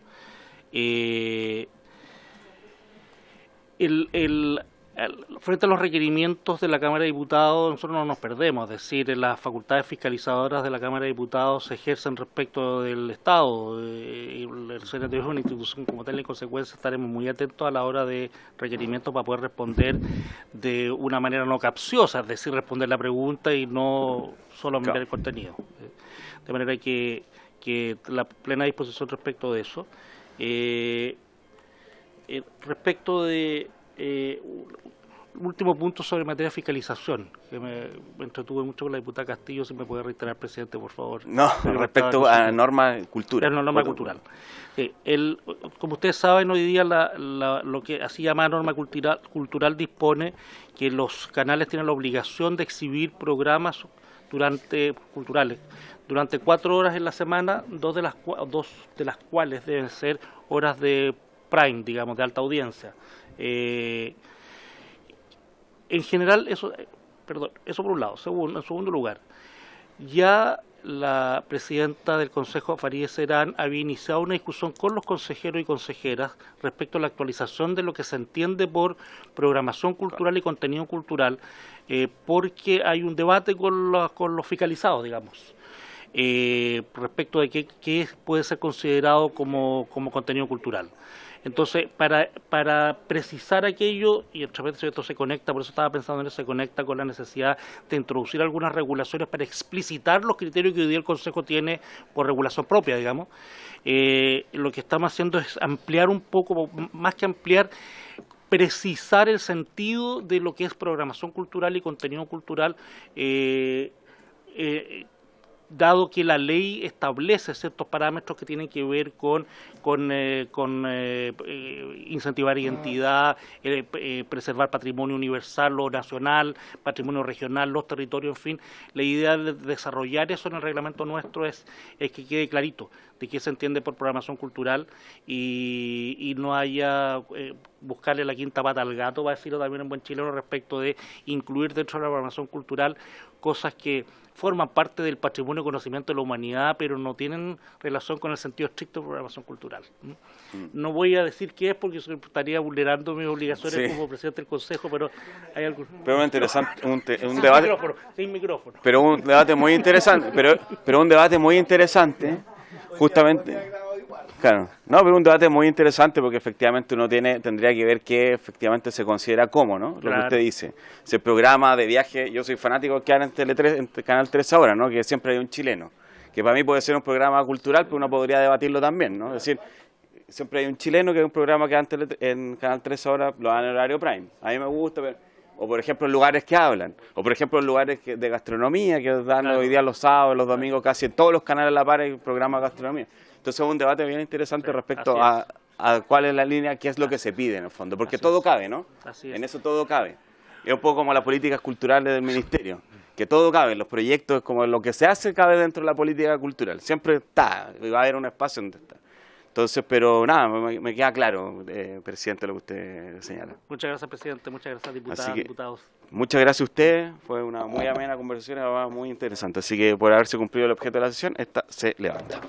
Frente a los requerimientos de la Cámara de Diputados, nosotros no nos perdemos, es decir, las facultades fiscalizadoras de la Cámara de Diputados se ejercen respecto del Estado. El Senado es una institución como tal, y en consecuencia estaremos muy atentos a la hora de requerimientos para poder responder de una manera no capciosa, es decir, responder la pregunta y no solamente el contenido. De manera que la plena disposición respecto de eso. Respecto de último punto sobre materia de fiscalización, que me entretuve mucho con la diputada Castillo, si me puede reiterar, presidente, por favor. No, respecto a norma cultural. La norma cultural. Como ustedes saben, hoy día lo que así llama norma cultural dispone que los canales tienen la obligación de exhibir programas culturales durante 4 horas en la semana, dos de las cuales deben ser horas de prime, digamos, de alta audiencia. En general, eso por un lado. En segundo lugar, ya la presidenta del Consejo, Farideh Serán, había iniciado una discusión con los consejeros y consejeras respecto a la actualización de lo que se entiende por programación cultural y contenido cultural, porque hay un debate con los fiscalizados, digamos, respecto de qué puede ser considerado como contenido cultural. Entonces, para precisar aquello, y otra vez esto se conecta, por eso estaba pensando en eso, se conecta con la necesidad de introducir algunas regulaciones para explicitar los criterios que hoy día el Consejo tiene por regulación propia, digamos. Lo que estamos haciendo es ampliar un poco, más que ampliar, precisar el sentido de lo que es programación cultural y contenido cultural, dado que la ley establece ciertos parámetros que tienen que ver con incentivar identidad, preservar patrimonio universal o nacional, patrimonio regional, los territorios, en fin. La idea de desarrollar eso en el reglamento nuestro es que quede clarito de qué se entiende por programación cultural y no haya buscarle la quinta pata al gato, va a decirlo también en buen chileno, respecto de incluir dentro de la programación cultural cosas que forman parte del patrimonio y conocimiento de la humanidad, pero no tienen relación con el sentido estricto de programación cultural. No voy a decir qué es porque estaría vulnerando mis obligaciones como presidente del Consejo, pero hay algo. Pero es interesante, un debate. Sin micrófono. Pero un debate muy interesante, pero un debate muy interesante, justamente. Claro, no, pero un debate muy interesante porque efectivamente uno tendría que ver qué efectivamente se considera como, ¿no? Lo que usted dice. Se programa de viaje, yo soy fanático que ahora en Canal 3 ahora, ¿no? Que siempre hay un chileno, que para mí puede ser un programa cultural, pero uno podría debatirlo también, ¿no? Es decir, siempre hay un chileno que es un programa que antes en Canal 3 ahora lo dan en horario prime. A mí me gusta ver, o por ejemplo en lugares que hablan, o por ejemplo en lugares de gastronomía que dan hoy día los sábados, los domingos, casi en todos los canales a la par hay programas de gastronomía. Entonces es un debate bien interesante respecto a cuál es la línea, qué es lo que se pide en el fondo, porque todo cabe, ¿no? En eso todo cabe. Es un poco como las políticas culturales del ministerio, que todo cabe, los proyectos, como lo que se hace cabe dentro de la política cultural, siempre está, va a haber un espacio donde está. Entonces, pero nada, me queda claro, presidente, lo que usted señala. Muchas gracias, presidente, muchas gracias, diputadas, diputados. Muchas gracias a usted, fue una muy amena conversación, muy interesante, así que por haberse cumplido el objeto de la sesión, esta se levanta.